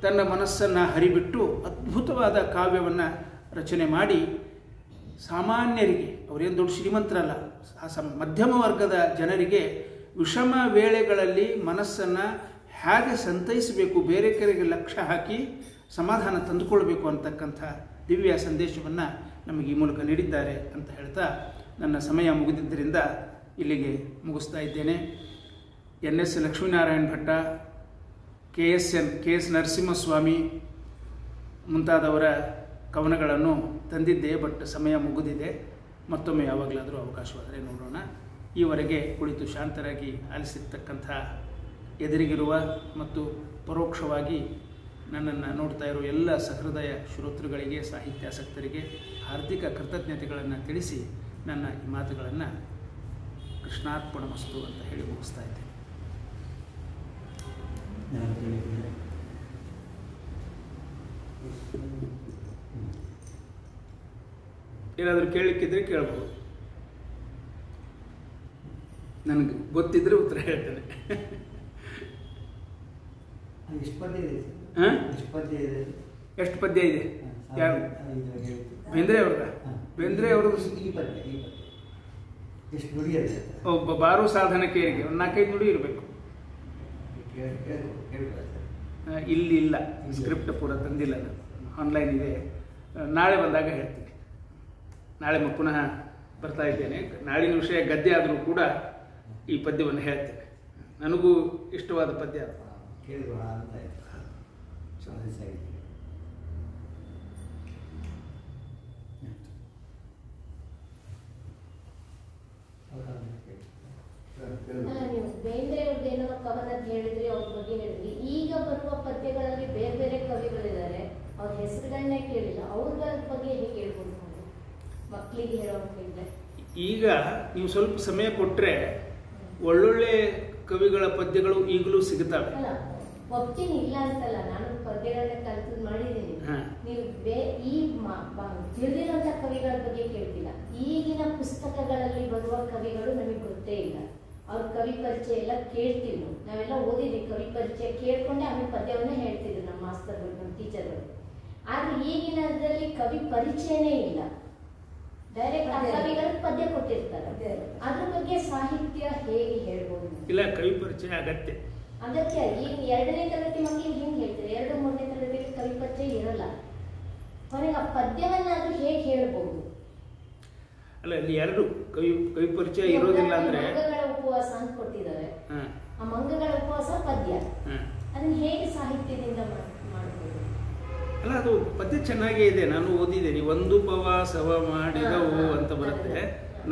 ತನ್ನ ಮನಸ್ಸನ್ನು ಹರಿಬಿಟ್ಟು ಅದ್ಭುತವಾದ ಕಾವ್ಯವನ್ನು ರಚನೆ ಮಾಡಿ ಸಾಮಾನ್ಯರಿಗೆ, ಅವರೇನು ದೊಡ್ಡ ಶ್ರೀಮಂತರಲ್ಲ, ಮಧ್ಯಮ ವರ್ಗದ ಜನರಿಗೆ ವಿಷಮ ವೇಳೆಗಳಲ್ಲಿ ಮನಸ್ಸನ್ನು ಹೇಗೆ ಸಂತೈಸಬೇಕು, ಬೇರೆ ಕಡೆಗೆ ಲಕ್ಷ್ಯ ಹಾಕಿ ಸಮಾಧಾನ ತಂದುಕೊಳ್ಬೇಕು ಅಂತಕ್ಕಂಥ ದಿವ್ಯ ಸಂದೇಶವನ್ನು ನಮಗೆ ಈ ಮೂಲಕ ನೀಡಿದ್ದಾರೆ ಅಂತ ಹೇಳ್ತಾ ನನ್ನ ಸಮಯ ಮುಗಿದಿದ್ದರಿಂದ ಇಲ್ಲಿಗೆ ಮುಗಿಸ್ತಾ ಇದ್ದೇನೆ. NS ಲಕ್ಷ್ಮೀನಾರಾಯಣ ಭಟ್ಟ, KS ನರಸಿಂಹಸ್ವಾಮಿ ಮುಂತಾದವರ ಕವನಗಳನ್ನು ತಂದಿದ್ದೆ, ಬಟ್ ಸಮಯ ಮುಗಿದಿದೆ. ಮತ್ತೊಮ್ಮೆ ಯಾವಾಗಲಾದರೂ ಅವಕಾಶವಾದರೆ ನೋಡೋಣ. ಈವರೆಗೆ ಕುಳಿತು ಶಾಂತರಾಗಿ ಆಲಿಸಿರ್ತಕ್ಕಂಥ ಎದುರಿಗಿರುವ ಮತ್ತು ಪರೋಕ್ಷವಾಗಿ ನನ್ನನ್ನು ನೋಡ್ತಾ ಇರೋ ಎಲ್ಲ ಸಹೃದಯ ಶ್ರೋತೃಗಳಿಗೆ, ಸಾಹಿತ್ಯಾಸಕ್ತರಿಗೆ ಹಾರ್ದಿಕ ಕೃತಜ್ಞತೆಗಳನ್ನು ತಿಳಿಸಿ ನನ್ನ ಈ ಮಾತುಗಳನ್ನು ಕೃಷ್ಣಾರ್ಪಣಮಸ್ತು ಅಂತ ಹೇಳಿ ಮುಗಿಸ್ತಾ ಇದ್ದೇನೆ. ಏನಾದರೂ ಕೇಳಲಿಕ್ಕಿದ್ರೆ ಕೇಳ್ಬೋದು, ನನಗೆ ಗೊತ್ತಿದ್ರೆ ಉತ್ತರ ಹೇಳ್ತೇನೆ. ಎಷ್ಟು ಪದ್ಯ ಇದೆ? ಯಾರು? ಬೇಂದ್ರೆ ಅವ್ರದ? ಬೇಂದ್ರೆ ಅವ್ರದ್ದು ಒಬ್ಬ ಬಾರು ಸಾಧನಕೇರಿಗೆ ಒಂದು 4-5 ನುಡಿ ಇರಬೇಕು. ಇಲ್ಲಿ ಇಲ್ಲ, ಸ್ಕ್ರಿಪ್ಟ್ ಪೂರ ತಂದಿಲ್ಲ, ಆನ್ಲೈನ್ ಇದೆ. ನಾಳೆ ಬಂದಾಗ ಹೇಳ್ತೀನಿ. ನಾಳೆ ಪುನಃ ಬರ್ತಾ ಇದ್ದೇನೆ. ನಾಳಿನ ವಿಷಯ ಗದ್ಯ ಆದರೂ ಕೂಡ ಈ ಪದ್ಯವನ್ನು ಹೇಳ್ತೇನೆ. ನನಗೂ ಇಷ್ಟವಾದ ಪದ್ಯ ಅದು. ನೀವು ಬೇಂದ್ರೆ ಅವ್ರದ್ದು ಏನೋ ಕವನ ಹೇಳಿದ್ರಿ, ಅವ್ರ ಬಗ್ಗೆ ಹೇಳಿದ್ರಿ. ಈಗ ಬರುವ ಪದ್ಯಗಳಲ್ಲಿ ಬೇರೆ ಬೇರೆ ಕವಿಗಳಿದ್ದಾರೆ, ಅವ್ರ ಹೆಸರುಗಳನ್ನೇ ಕೇಳಿಲ್ಲ. ಅವ್ರಗಳ ಬಗ್ಗೆ ಹೇಗೆ ಹೇಳ್ಬೋದು ಮಕ್ಕಳಿಗೆ ಹೇಳೋಕ್ಕಿದ್ರೆ? ಈಗ ನೀವು ಸ್ವಲ್ಪ ಸಮಯ ಕೊಟ್ಟರೆ ಒಳ್ಳೊಳ್ಳೆ ಕವಿಗಳ ಪದ್ಯಗಳು ಈಗಲೂ ಸಿಗುತ್ತವೆ. ಅಲ್ಲ, ಒಪ್ತೀನಿ, ಇಲ್ಲ ಅಂತಲ್ಲ. ನಾನು ಪದ್ಯಗಳನ್ನ ಕಲ್ತು ಮಾಡಿದ್ದೀನಿ. ನೀವು ಈ ತಿಳಿದಿರುವಂತ ಕವಿಗಳ ಬಗ್ಗೆ ಕೇಳ್ತಿಲ್ಲ. ಈಗಿನ ಪುಸ್ತಕಗಳಲ್ಲಿ ಬರುವ ಕವಿಗಳು ನಮಗೆ ಗೊತ್ತೇ ಇಲ್ಲ. ಅವ್ರ ಕವಿ ಪರಿಚಯ ಎಲ್ಲ ಕೇಳ್ತೀವಿ. ನಾವೆಲ್ಲ ಓದಿದ್ವಿ, ಕವಿ ಪರಿಚಯ ಕೇಳ್ಕೊಂಡೆ ಆಮೇಲೆ ಪದ್ಯವನ್ನ ಹೇಳ್ತಿದ್ರು ನಮ್ಮ ಮಾಸ್ತರ್ಗಳು, ನಮ್ಮ ಟೀಚರ್ಗಳು. ಆದ್ರೆ ಈಗಿನದ್ರಲ್ಲಿ ಕವಿ ಪರಿಚಯನೇ ಇಲ್ಲ. ಡೈರೆಕ್ಟ್ ಆ ಕವಿಗಳು ಪದ್ಯ ಕೊಟ್ಟಿರ್ತಾರೆ. ಅದ್ರ ಬಗ್ಗೆ ಸಾಹಿತ್ಯ ಹೇಗೆ ಹೇಳ್ಬೋದು? ಇಲ್ಲ, ಕವಿ ಪರಿಚಯ ಅಗತ್ಯ. ಈಗ 2ನೇ ತರಗತಿ ಮಕ್ಕಳಿಗೆ ಹಿಂಗೆ ಹೇಳ್ತಾರೆ, 2, 3ನೇ ತರಗತಿಯಲ್ಲಿ ಕವಿ ಪರಿಚಯ ಇರಲ್ಲ. ಕೊನೆಗೆ ಆ ಪದ್ಯವನ್ನಾದ್ರೂ ಹೇಗೆ ಹೇಳ್ಬಹುದು? ಅಲ್ಲ, ಇಲ್ಲಿ ಎರಡು ಕವಿ ಪರಿಚಯ ಇರೋದಿಲ್ಲ ಅಂದ್ರೆ ಮಂಗಗಳ ಉಪವಾಸ ಅಂತ ಕೊಟ್ಟಿದ್ದಾರೆ. ಆ ಮಂಗಗಳ ಉಪವಾಸ ಪದ್ಯ, ಅದನ್ನ ಹೇಗೆ ಸಾಹಿತ್ಯದಿಂದ ಮಾಡಬಹುದು? ಅಲ್ಲ, ಅದು ಪದ್ಯ ಚೆನ್ನಾಗೇ ಇದೆ, ನಾನು ಓದಿದ್ದೇನೆ. ಒಂದು ಉಪವಾಸವ ಮಾಡಿದವು ಅಂತ ಬರುತ್ತೆ.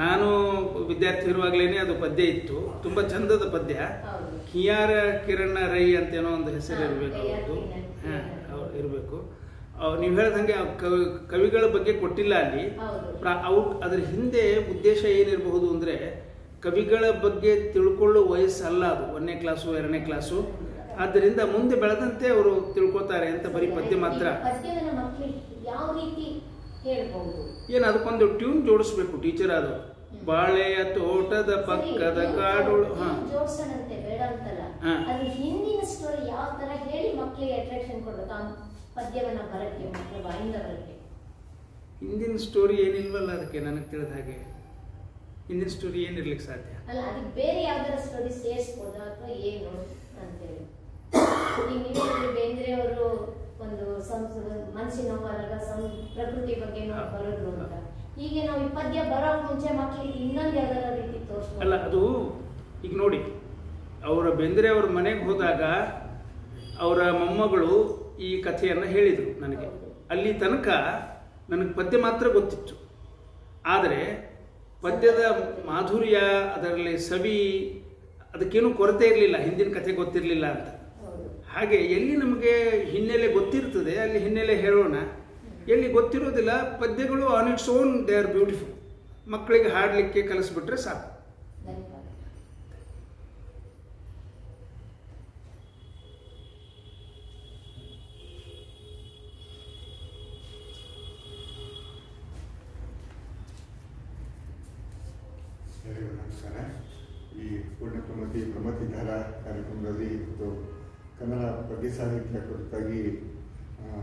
ನಾನು ವಿದ್ಯಾರ್ಥಿ ಇರುವಾಗಲೇ ಅದು ಪದ್ಯ ಇತ್ತು, ತುಂಬಾ ಚಂದದ ಪದ್ಯ. ಕಿಯಾರ ಕಿರಣ ರೈ ಅಂತೇನೋ ಒಂದು ಹೆಸರು ಇರಬೇಕು, ಅವ್ರದ್ದು ಇರಬೇಕು. ನೀವು ಹೇಳ್ದಂಗೆ ಕವಿಗಳ ಬಗ್ಗೆ ಕೊಟ್ಟಿಲ್ಲ ಅಲ್ಲಿ. ಅದ್ರ ಹಿಂದೆ ಉದ್ದೇಶ ಏನಿರಬಹುದು ಅಂದ್ರೆ, ಕವಿಗಳ ಬಗ್ಗೆ ತಿಳ್ಕೊಳ್ಳೋ ವಯಸ್ಸಲ್ಲ ಅದು, 1ನೇ ಕ್ಲಾಸು 2ನೇ ಕ್ಲಾಸು. ಆದ್ದರಿಂದ ಮುಂದೆ ಬೆಳೆದಂತೆ ಅವರು ತಿಳ್ಕೊತಾರೆ ಅಂತ ಬರೀ ಪದ್ಯ ಮಾತ್ರ. ಏನು ಅದಕ್ಕೊಂದು ಟ್ಯೂನ್ ಜೋಡಿಸ್ಬೇಕು ಟೀಚರ್. ಅದು ಬಾಳೆಯ ತೋಟದ ಪಕ್ಕದ ಕಾಡುಗಳು ಹಿಂದಿನ ಸ್ಟೋರಿ ಯಾವ ತರ ಹೇಳಿ ಮಕ್ಕಳಿಗೆ ಅಟ್ರಾಕ್ಷನ್ ಕೊಡ್ಬೇಕು ಪದ್ಯವನ್ನ ಬರಕ್ಕೆ, ಮಕ್ಕಳ ಬಾಯಿಂದ ಬರಕ್ಕೆ. ಹಿಂದಿನ ಸ್ಟೋರಿ ಏನಿಲ್ವಲ್ಲ ಅದಕ್ಕೆ, ನನಗೆ ತಿಳಿದ ಹಾಗೆ ಹಿಂದಿನ ಸ್ಟೋರಿ ಏನಿರ್ಲಿಕ್ಕೆ ಸಾಧ್ಯ ಅಲ್ಲ. ಅದಕ್ಕೆ ಬೇರೆ ಯಾವ್ದಾರ ಸ್ಟೋರಿ ಸೇರಿಸ್ಬೋದ ಅಥವಾ ಏನು ಅಂತೇಳಿ. ಈಗ ಬೇಂದ್ರೆ ಅವರು ಒಂದು ಮನಸ್ಸಿನ ನೋವಾದಾಗ ಪ್ರಕೃತಿ ಬಗ್ಗೆ ಬರೋದು ಅಂತ, ಹೀಗೆ ನಾವು ಈ ಪದ್ಯ ಬರೋಕ್ ಮುಂಚೆ ಮಕ್ಕಳಿಗೆ ಇನ್ನೊಂದು ಯಾವ್ದಾರ ರೀತಿ ತೋರಿಸ್ಬೋದು. ಅಲ್ಲ, ಅದು ಈಗ ನೋಡಿ, ಅವರ ಬೇಂದ್ರೆ ಅವ್ರ ಮನೆಗೆ ಹೋದಾಗ ಅವರ ಮೊಮ್ಮಗಳು ಈ ಕಥೆಯನ್ನು ಹೇಳಿದರು ನನಗೆ. ಅಲ್ಲಿ ತನಕ ನನಗೆ ಪದ್ಯ ಮಾತ್ರ ಗೊತ್ತಿತ್ತು, ಆದರೆ ಪದ್ಯದ ಮಾಧುರ್ಯ, ಅದರಲ್ಲಿ ಸವಿ, ಅದಕ್ಕೇನು ಕೊರತೆ ಇರಲಿಲ್ಲ, ಹಿಂದಿನ ಕಥೆ ಗೊತ್ತಿರಲಿಲ್ಲ ಅಂತ. ಹಾಗೆ ಎಲ್ಲಿ ನಮಗೆ ಹಿನ್ನೆಲೆ ಗೊತ್ತಿರ್ತದೆ ಅಲ್ಲಿ ಹಿನ್ನೆಲೆ ಹೇಳೋಣ, ಎಲ್ಲಿ ಗೊತ್ತಿರೋದಿಲ್ಲ ಪದ್ಯಗಳು on its own they are beautiful. ಮಕ್ಕಳಿಗೆ ಹಾಡಲಿಕ್ಕೆ ಕಲಿಸ್ಬಿಟ್ರೆ ಸಾಕು. ನಮಸ್ಕಾರ. ಈ ಪೂರ್ಣ ಪ್ರಮತಿಧಾರ ಕಾರ್ಯಕ್ರಮದಲ್ಲಿ ಇವತ್ತು ಕನ್ನಡ ಪದ್ಯ ಸಾಹಿತ್ಯ ಕುರಿತಾಗಿ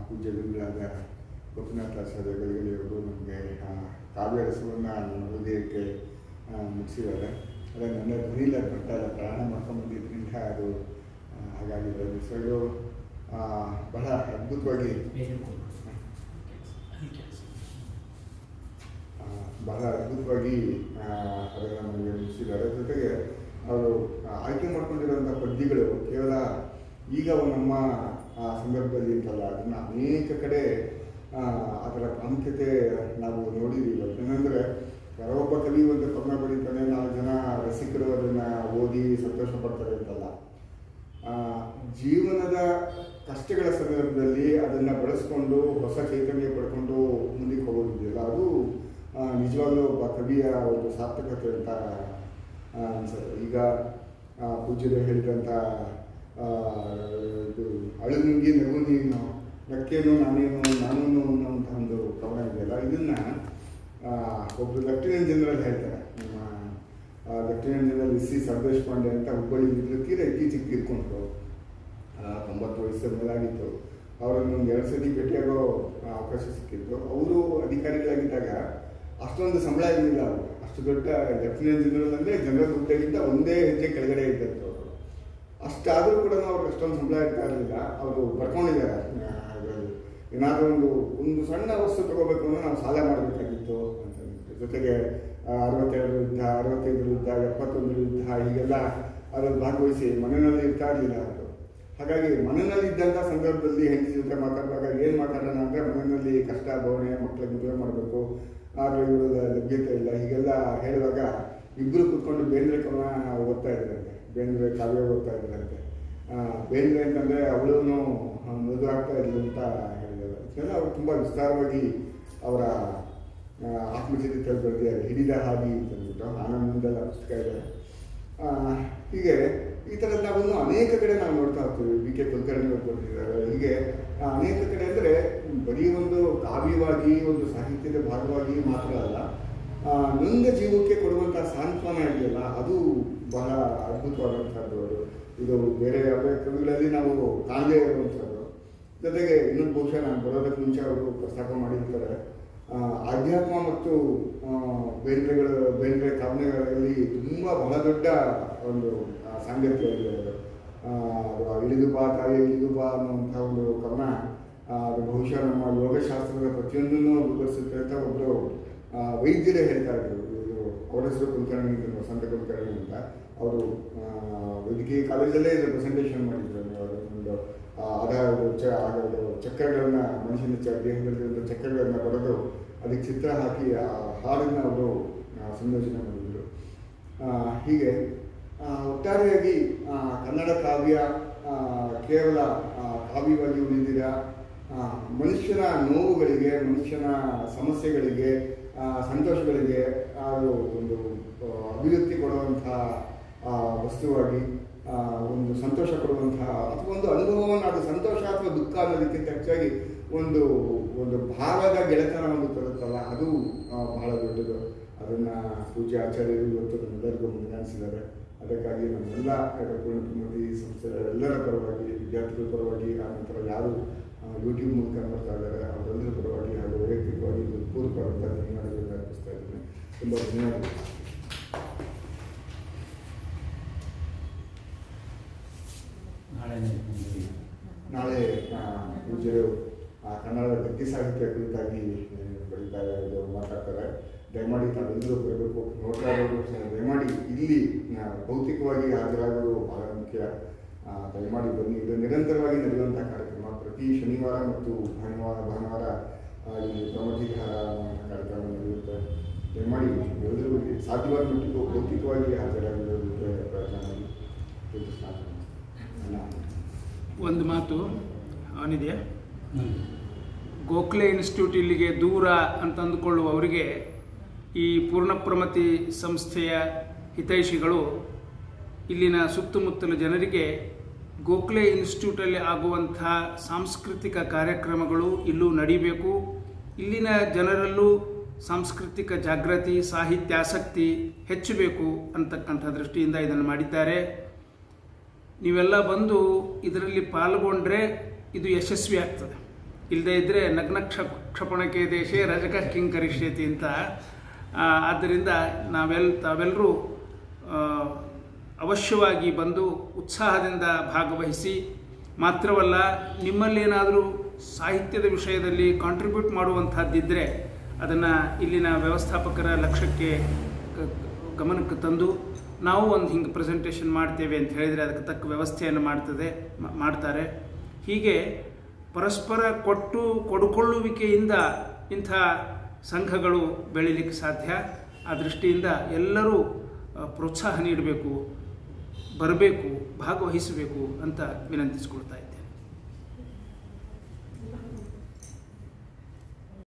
ಪೂಜ್ಯ ಗುರುಗಳಾದ ಗೋಪಿನಾಥಾಚಾರ್ಯಗಳಿಗೆ ಅವರು ನಮಗೆ ಕಾವ್ಯ ರಸವನ್ನು ಹೃದಯಕ್ಕೆ ಮುಗಿಸಿದ್ದಾರೆ. ಅದೇ ನನ್ನ ಧ್ವನಿಲ ಬರ್ತಾ ಇಲ್ಲ, ಪ್ರಾಣ ಮಾಡ್ಕೊಂಡ್ಬಂದಿದ್ದರಿಂದ ಅದು ಹಾಗಾಗಿದೆ. ಹೆಸರು ಬಹಳ ಅದ್ಭುತವಾಗಿ ಅದನ್ನು ನಮಗೆ ಮುಗಿಸಿದ್ದಾರೆ. ಜೊತೆಗೆ ಅವರು ಆಯ್ಕೆ ಮಾಡ್ಕೊಂಡಿರುವಂಥ ಪದ್ಯಗಳು ಕೇವಲ ಈಗ ನಮ್ಮ ಸಂದರ್ಭದಲ್ಲಿ ಅಂತಲ್ಲ, ಅದನ್ನು ಅನೇಕ ಕಡೆ ಅದರ ಪ್ರಾಮುಖ್ಯತೆ ನಾವು ನೋಡಿದ್ದೀವಿ. ಏನಂದರೆ ಯಾರೊಬ್ಬ ಕವಿ ಒಂದು ಕವನ ಬರೀತಾನೆ, 4 ಜನ ರಸಿಕರು ಅದನ್ನು ಓದಿ ಸಂತೋಷ ಪಡ್ತಾರೆ ಅಂತಲ್ಲ. ಜೀವನದ ಕಷ್ಟಗಳ ಸಂದರ್ಭದಲ್ಲಿ ಅದನ್ನು ಬಳಸ್ಕೊಂಡು ಹೊಸ ಚೈತನ್ಯ ಪಡ್ಕೊಂಡು ಮುಂದಕ್ಕೆ ಹೋಗೋದಿದೆಯಲ್ಲ, ಅದು ನಿಜವಾಗ್ಲೂ ಒಬ್ಬ ಕವಿಯ ಒಂದು ಸಾರ್ಥಕತೆ ಅಂತ ಅನ್ಸುತ್ತೆ. ಈಗ ಪೂಜ್ಯರು ಹೇಳಿದಂಥ ಇದು ಅಳುನುಂಗಿ ನಗು ನೀನು ನಕ್ಕೇನು ನಾನೇನು ನಾನೂನು ಅನ್ನೋಂಥ ಒಂದು ಕವನ ಇದೆಯಲ್ಲ, ಇದನ್ನು ಒಬ್ಬರು ಲೆಫ್ಟಿನೆಂಟ್ ಜನರಲ್ ಹೇಳ್ತಾರೆ. ನಮ್ಮ ಲೆಫ್ಟಿನೆಂಟ್ ಜನರಲ್ ಸಿ ಸರ್ದೇಶಪಾಂಡೆ ಅಂತ ಹುಬ್ಬಳ್ಳಿ ಇತ್ತೀಚೆಗೆ ತೀರ್ಕೊಂಡ್ರು, 90 ವಯಸ್ಸು ಮೇಲಾಗಿತ್ತು. ಅವರನ್ನು ಒಂದು 2 ಸತಿ ಭೇಟಿಯಾಗೋ ಅವಕಾಶ ಸಿಕ್ಕಿತ್ತು. ಅವರು ಅಧಿಕಾರಿಗಳಾಗಿದ್ದಾಗ ಅಷ್ಟೊಂದು ಸಂಬಳ ಇರಲಿಲ್ಲ. ಅವರು ಅಷ್ಟು ದೊಡ್ಡ ಲೆಫ್ಟಿನೆಂಟ್ ಜನರಲ್ ಅಂದರೆ ಜನರಲ್ ಹುದ್ದೆಗಿಂತ ಒಂದೇ ಹೆಜ್ಜೆ ಕೆಳಗಡೆ ಇದ್ದದ್ದು ಅವರು. ಅಷ್ಟಾದರೂ ಕೂಡ ಅವ್ರಿಗೆ ಅಷ್ಟೊಂದು ಸಂಬಳ ಇರ್ತಾ ಇರಲಿಲ್ಲ. ಅವರು ಬರ್ಕೊಂಡಿದ್ದಾರೆ, ಏನಾದರೂ ಒಂದು ಸಣ್ಣ ವಸ್ತು ತಗೋಬೇಕು ಅಂದರೆ ನಾವು ಸಾಲ ಮಾಡಬೇಕಾಗಿತ್ತು ಅಂತ. ಜೊತೆಗೆ 62 ಯುದ್ಧ, 65 ಯುದ್ಧ, 71 ಯುದ್ಧ ಹೀಗೆಲ್ಲ ಅದರಲ್ಲಿ ಭಾಗವಹಿಸಿ ಮನೆಯಲ್ಲಿ ಇರ್ತಾ ಇರಲಿಲ್ಲ ಅವರು. ಹಾಗಾಗಿ ಮನೆಯಲ್ಲಿ ಇದ್ದಂಥ ಸಂದರ್ಭದಲ್ಲಿ ಹೆಂಡತಿ ಜೊತೆ ಮಾತಾಡುವಾಗ ಏನು ಮಾತಾಡೋಣ ಅಂದರೆ, ಮನೆಯಲ್ಲಿ ಕಷ್ಟ ಭಾವನೆ, ಮಕ್ಕಳಿಗೆ ಮದುವೆ ಮಾಡಬೇಕು, ಆದರೆ ಇವರು ಲಭ್ಯತೆ ಇಲ್ಲ, ಹೀಗೆಲ್ಲ ಹೇಳುವಾಗ ಇಬ್ಬರು ಕೂತ್ಕೊಂಡು ಬೇಂದ್ರೆ ಕವನ ಓದ್ತಾ ಇದ್ದಾರಂತೆ, ಬೇಂದ್ರೆ ಕಾವ್ಯ ಓದ್ತಾ ಇದ್ದಾರಂತೆ. ಬೇಂದ್ರೆ ಅಂತಂದರೆ ಅವಳೂ ಮೃದು ಆಗ್ತಾ ಇದ್ಲು ಅಂತ ಹೇಳಿದ್ದಾರೆ. ಇದೆಲ್ಲ ಅವರು ತುಂಬ ವಿಸ್ತಾರವಾಗಿ ಅವರ ಆತ್ಮಚರಿತ್ರೆಯಲ್ಲಿ ಬರೆದಿದ್ದಾರೆ. ಹಿಡಿದ ಹಾದಿ ಅಂತಂದ್ಬಿಟ್ಟು ಆನಂದೆಲ್ಲ ಪುಸ್ತಕ ಇದೆ. ಹೀಗೆ ಈ ಥರದ ನಾವನ್ನು ಅನೇಕ ಕಡೆ ನಾವು ನೋಡ್ತಾ ಹೋಗ್ತೀವಿ. BK ಕುಲಕರ್ಣಿ ಅವರು ಬರೆದಿದ್ದಾರೆ. ಹೀಗೆ ಅನೇಕ ಕಡೆ ಅಂದರೆ ಬರೀ ಒಂದು ಕಾವ್ಯವಾಗಿ ಒಂದು ಸಾಹಿತ್ಯದ ಭಾಗವಾಗಿ ಮಾತ್ರ ಅಲ್ಲ, ನೊಂದ ಜೀವಕ್ಕೆ ಕೊಡುವಂಥ ಸಾಂತ್ವನ ಇದೆಯಲ್ಲ, ಅದು ಬಹಳ ಅದ್ಭುತವಾದಂಥದ್ದು. ಇದು ಬೇರೆ ಯಾವುದೇ ಕವಿಗಳಲ್ಲಿ ನಾವು ಕಾಣದೇ ಇರುವಂಥದ್ದು. ಜೊತೆಗೆ ಇನ್ನೊಂದು ಬಹುಶಃ ನಾನು ಬರೋದಕ್ಕೆ ಮುಂಚೆ ಅವರು ಪ್ರಸ್ತಾಪ ಮಾಡಿರ್ತಾರೆ, ಆಧ್ಯಾತ್ಮ ಮತ್ತು ಬೇಂದ್ರೆ ಕಾವ್ಯಗಳಲ್ಲಿ ತುಂಬ ಬಹಳ ದೊಡ್ಡ ಒಂದು ಸಾಂಗತ್ಯ ಇದೆ. ಇಳಿದು ಬಾ ತಾಯಿ ಇಳಿದು ಬಾ ಅನ್ನುವಂಥ ಒಂದು ಕವನ ಅದು ಬಹುಶಃ ನಮ್ಮ ಯೋಗಶಾಸ್ತ್ರದ ಪ್ರತಿಯೊಂದನ್ನು ವಿವರಿಸುತ್ತೆ ಅಂತ ಒಬ್ಬರು ವೈದ್ಯರೇ ಹೇಳ್ತಾ ಇದ್ರು. ಅವರ ಹೆಸರು ಕುಲಕರ್ಣಿ ಅಂತ, ವಸಂತ ಕುಲಕರ್ಣಿ ಅಂತ. ಅವರು ವೈದ್ಯಕೀಯ ಕಾಲೇಜಲ್ಲೇ ರೆಪ್ರೆಸೆಂಟೇಷನ್ ಮಾಡಿದ್ರು. ಒಂದು ಅದರ ಚಕ್ರಗಳನ್ನ, ಮನುಷ್ಯನ ದೇಹದಲ್ಲಿರುವ ಚಕ್ರಗಳನ್ನ ಬರೆದು ಅದಕ್ಕೆ ಚಿತ್ರ ಹಾಕಿ ಆ ಹಾಡನ್ನು ಅವರು ಸಂಯೋಜನೆ ಮಾಡಿದ್ರು. ಹೀಗೆ ಒಟ್ಟಾರೆಯಾಗಿ ಕನ್ನಡ ಕಾವ್ಯ ಕೇವಲ ಕಾವ್ಯವಾಗಿ ಉಳಿದಿರ ಮನುಷ್ಯನ ನೋವುಗಳಿಗೆ, ಮನುಷ್ಯನ ಸಮಸ್ಯೆಗಳಿಗೆ, ಸಂತೋಷಗಳಿಗೆ ಅದು ಒಂದು ಅಭಿವ್ಯಕ್ತಿ ಕೊಡುವಂತಹ ವಸ್ತುವಾಗಿ, ಒಂದು ಸಂತೋಷ ಕೊಡುವಂತಹ ಅಥವಾ ಒಂದು ಅನುಭವವನ್ನು, ಅದು ಸಂತೋಷ ಅಥವಾ ದುಃಖ ಅನ್ನೋದಕ್ಕಿಂತ ಹೆಚ್ಚಾಗಿ ಒಂದು ಒಂದು ಭಾವದ ಗೆಳೆತನ ಒಂದು ತರುತ್ತಲ್ಲ, ಅದು ಬಹಳ ದೊಡ್ಡದು. ಅದನ್ನು ಪೂಜ್ಯ ಆಚಾರ್ಯರು ಇವತ್ತು ನಮ್ಮೆಲ್ಲರಿಗೂ ಮುನ್ನಡೆಸಿದ್ದಾರೆ. ಅದಕ್ಕಾಗಿ ನಮ್ಮೆಲ್ಲ ಪೂರ್ಣಕುಮಾರಿ ಸಂಸ್ಥೆ ಎಲ್ಲರ ಪರವಾಗಿ, ವಿದ್ಯಾರ್ಥಿಗಳ ಪರವಾಗಿ, ಆ ನಂತರ ಯಾರು ಯೂಟ್ಯೂಬ್ ಮೂಲಕ ನೋಡ್ತಾ ಇದ್ದಾರೆ ಅವರೆಲ್ಲರ ಪರವಾಗಿ ಹಾಗೂ ವೈಯಕ್ತಿಕವಾಗಿ ಪೂರ್ವಕವಾದಂಥ ಧನ್ಯವಾದಗಳನ್ನು ಅರ್ಪಿಸ್ತಾ ಇದ್ದೇನೆ. ತುಂಬ ಧನ್ಯವಾದಗಳು. ನಾಳೆ ಪೂಜ್ಯರು ಕನ್ನಡದ ಗದ್ಯ ಸಾಹಿತ್ಯ ಕುರಿತಾಗಿ ಮಾತಾಡ್ತಾರೆ. ದಯಮಾಡಿ ತಾವೆಲ್ಲರೂ ಬರಬೇಕು. ನೋಡ್ತಾ ಇರೋರು ದಯಮಾಡಿ ಇಲ್ಲಿ ಭೌತಿಕವಾಗಿ ಹಾಜರಾಗೋದು ಬಹಳ ಮುಖ್ಯ. ದಯಮಾಡಿ ಬನ್ನಿ. ಇದು ನಿರಂತರವಾಗಿ ನಡೆಯುವಂಥ ಕಾರ್ಯಕ್ರಮ. ಪ್ರತಿ ಶನಿವಾರ ಮತ್ತು ಭಾನುವಾರ ಇಲ್ಲಿ ಪ್ರಮತಿಹಾರ ಕಾರ್ಯಕ್ರಮ ನಡೆಯುತ್ತೆ. ದಯಮಾಡಿ ಎಲ್ಲರಿಗೂ ಸಾಧ್ಯವಾದ ಮಟ್ಟಿಗೂ ಭೌತಿಕವಾಗಿ ಹಾಜರಾಗಿರೋದಕ್ಕೆ ಪ್ರಯತ್ನ ಮಾಡಿ. ಒಂದು ಮಾತು ಅವನಿದೆ, ಗೋಖಲೆ ಇನ್ಸ್ಟಿಟ್ಯೂಟ್ ಇಲ್ಲಿಗೆ ದೂರ ಅಂತ ಅಂದುಕೊಳ್ಳುವವರಿಗೆ ಈ ಪೂರ್ಣಪ್ರಮತಿ ಸಂಸ್ಥೆಯ ಹಿತೈಷಿಗಳು ಇಲ್ಲಿನ ಸುತ್ತಮುತ್ತಲ ಜನರಿಗೆ ಗೋಖಲೆ ಇನ್ಸ್ಟಿಟ್ಯೂಟಲ್ಲಿ ಆಗುವಂಥ ಸಾಂಸ್ಕೃತಿಕ ಕಾರ್ಯಕ್ರಮಗಳು ಇಲ್ಲೂ ನಡೀಬೇಕು, ಇಲ್ಲಿನ ಜನರಲ್ಲೂ ಸಾಂಸ್ಕೃತಿಕ ಜಾಗೃತಿ, ಸಾಹಿತ್ಯಾಸಕ್ತಿ ಹೆಚ್ಚಬೇಕು ಅಂತಕ್ಕಂಥ ದೃಷ್ಟಿಯಿಂದ ಇದನ್ನು ಮಾಡಿದ್ದಾರೆ. ನೀವೆಲ್ಲ ಬಂದು ಇದರಲ್ಲಿ ಪಾಲ್ಗೊಂಡ್ರೆ ಇದು ಯಶಸ್ವಿ ಆಗ್ತದೆ. ಇಲ್ಲದೇ ಇದ್ದರೆ ನಗ್ನ ಕ್ಷಪಣಕ್ಕೆ ದೇಶೇ ರಜಕ ಕಿಂಕರಿಷ್ಯತಿ ಅಂತ. ಆದ್ದರಿಂದ ತಾವೆಲ್ಲರೂ ಅವಶ್ಯವಾಗಿ ಬಂದು ಉತ್ಸಾಹದಿಂದ ಭಾಗವಹಿಸಿ, ಮಾತ್ರವಲ್ಲ ನಿಮ್ಮಲ್ಲೇನಾದರೂ ಸಾಹಿತ್ಯದ ವಿಷಯದಲ್ಲಿ ಕಾಂಟ್ರಿಬ್ಯೂಟ್ ಮಾಡುವಂಥದ್ದಿದ್ದರೆ ಅದನ್ನು ಇಲ್ಲಿನ ವ್ಯವಸ್ಥಾಪಕರ ಲಕ್ಷ್ಯಕ್ಕೆ ಗಮನಕ್ಕೆ ತಂದು ನಾವು ಒಂದು ಹಿಂಗೆ ಪ್ರೆಸೆಂಟೇಷನ್ ಮಾಡ್ತೇವೆ ಅಂತ ಹೇಳಿದರೆ ಅದಕ್ಕೆ ತಕ್ಕ ವ್ಯವಸ್ಥೆಯನ್ನು ಮಾಡ್ತಾರೆ. ಹೀಗೆ ಪರಸ್ಪರ ಕೊಡುಕೊಳ್ಳುವಿಕೆಯಿಂದ ಇಂಥ ಸಂಘಗಳು ಬೆಳೀಲಿಕ್ಕೆ ಸಾಧ್ಯ. ಆ ದೃಷ್ಟಿಯಿಂದ ಎಲ್ಲರೂ ಪ್ರೋತ್ಸಾಹ ನೀಡಬೇಕು, ಬರಬೇಕು, ಭಾಗವಹಿಸಬೇಕು ಅಂತ ವಿನಂತಿಸಿಕೊಳ್ತಾ ಇದ್ದೀನಿ.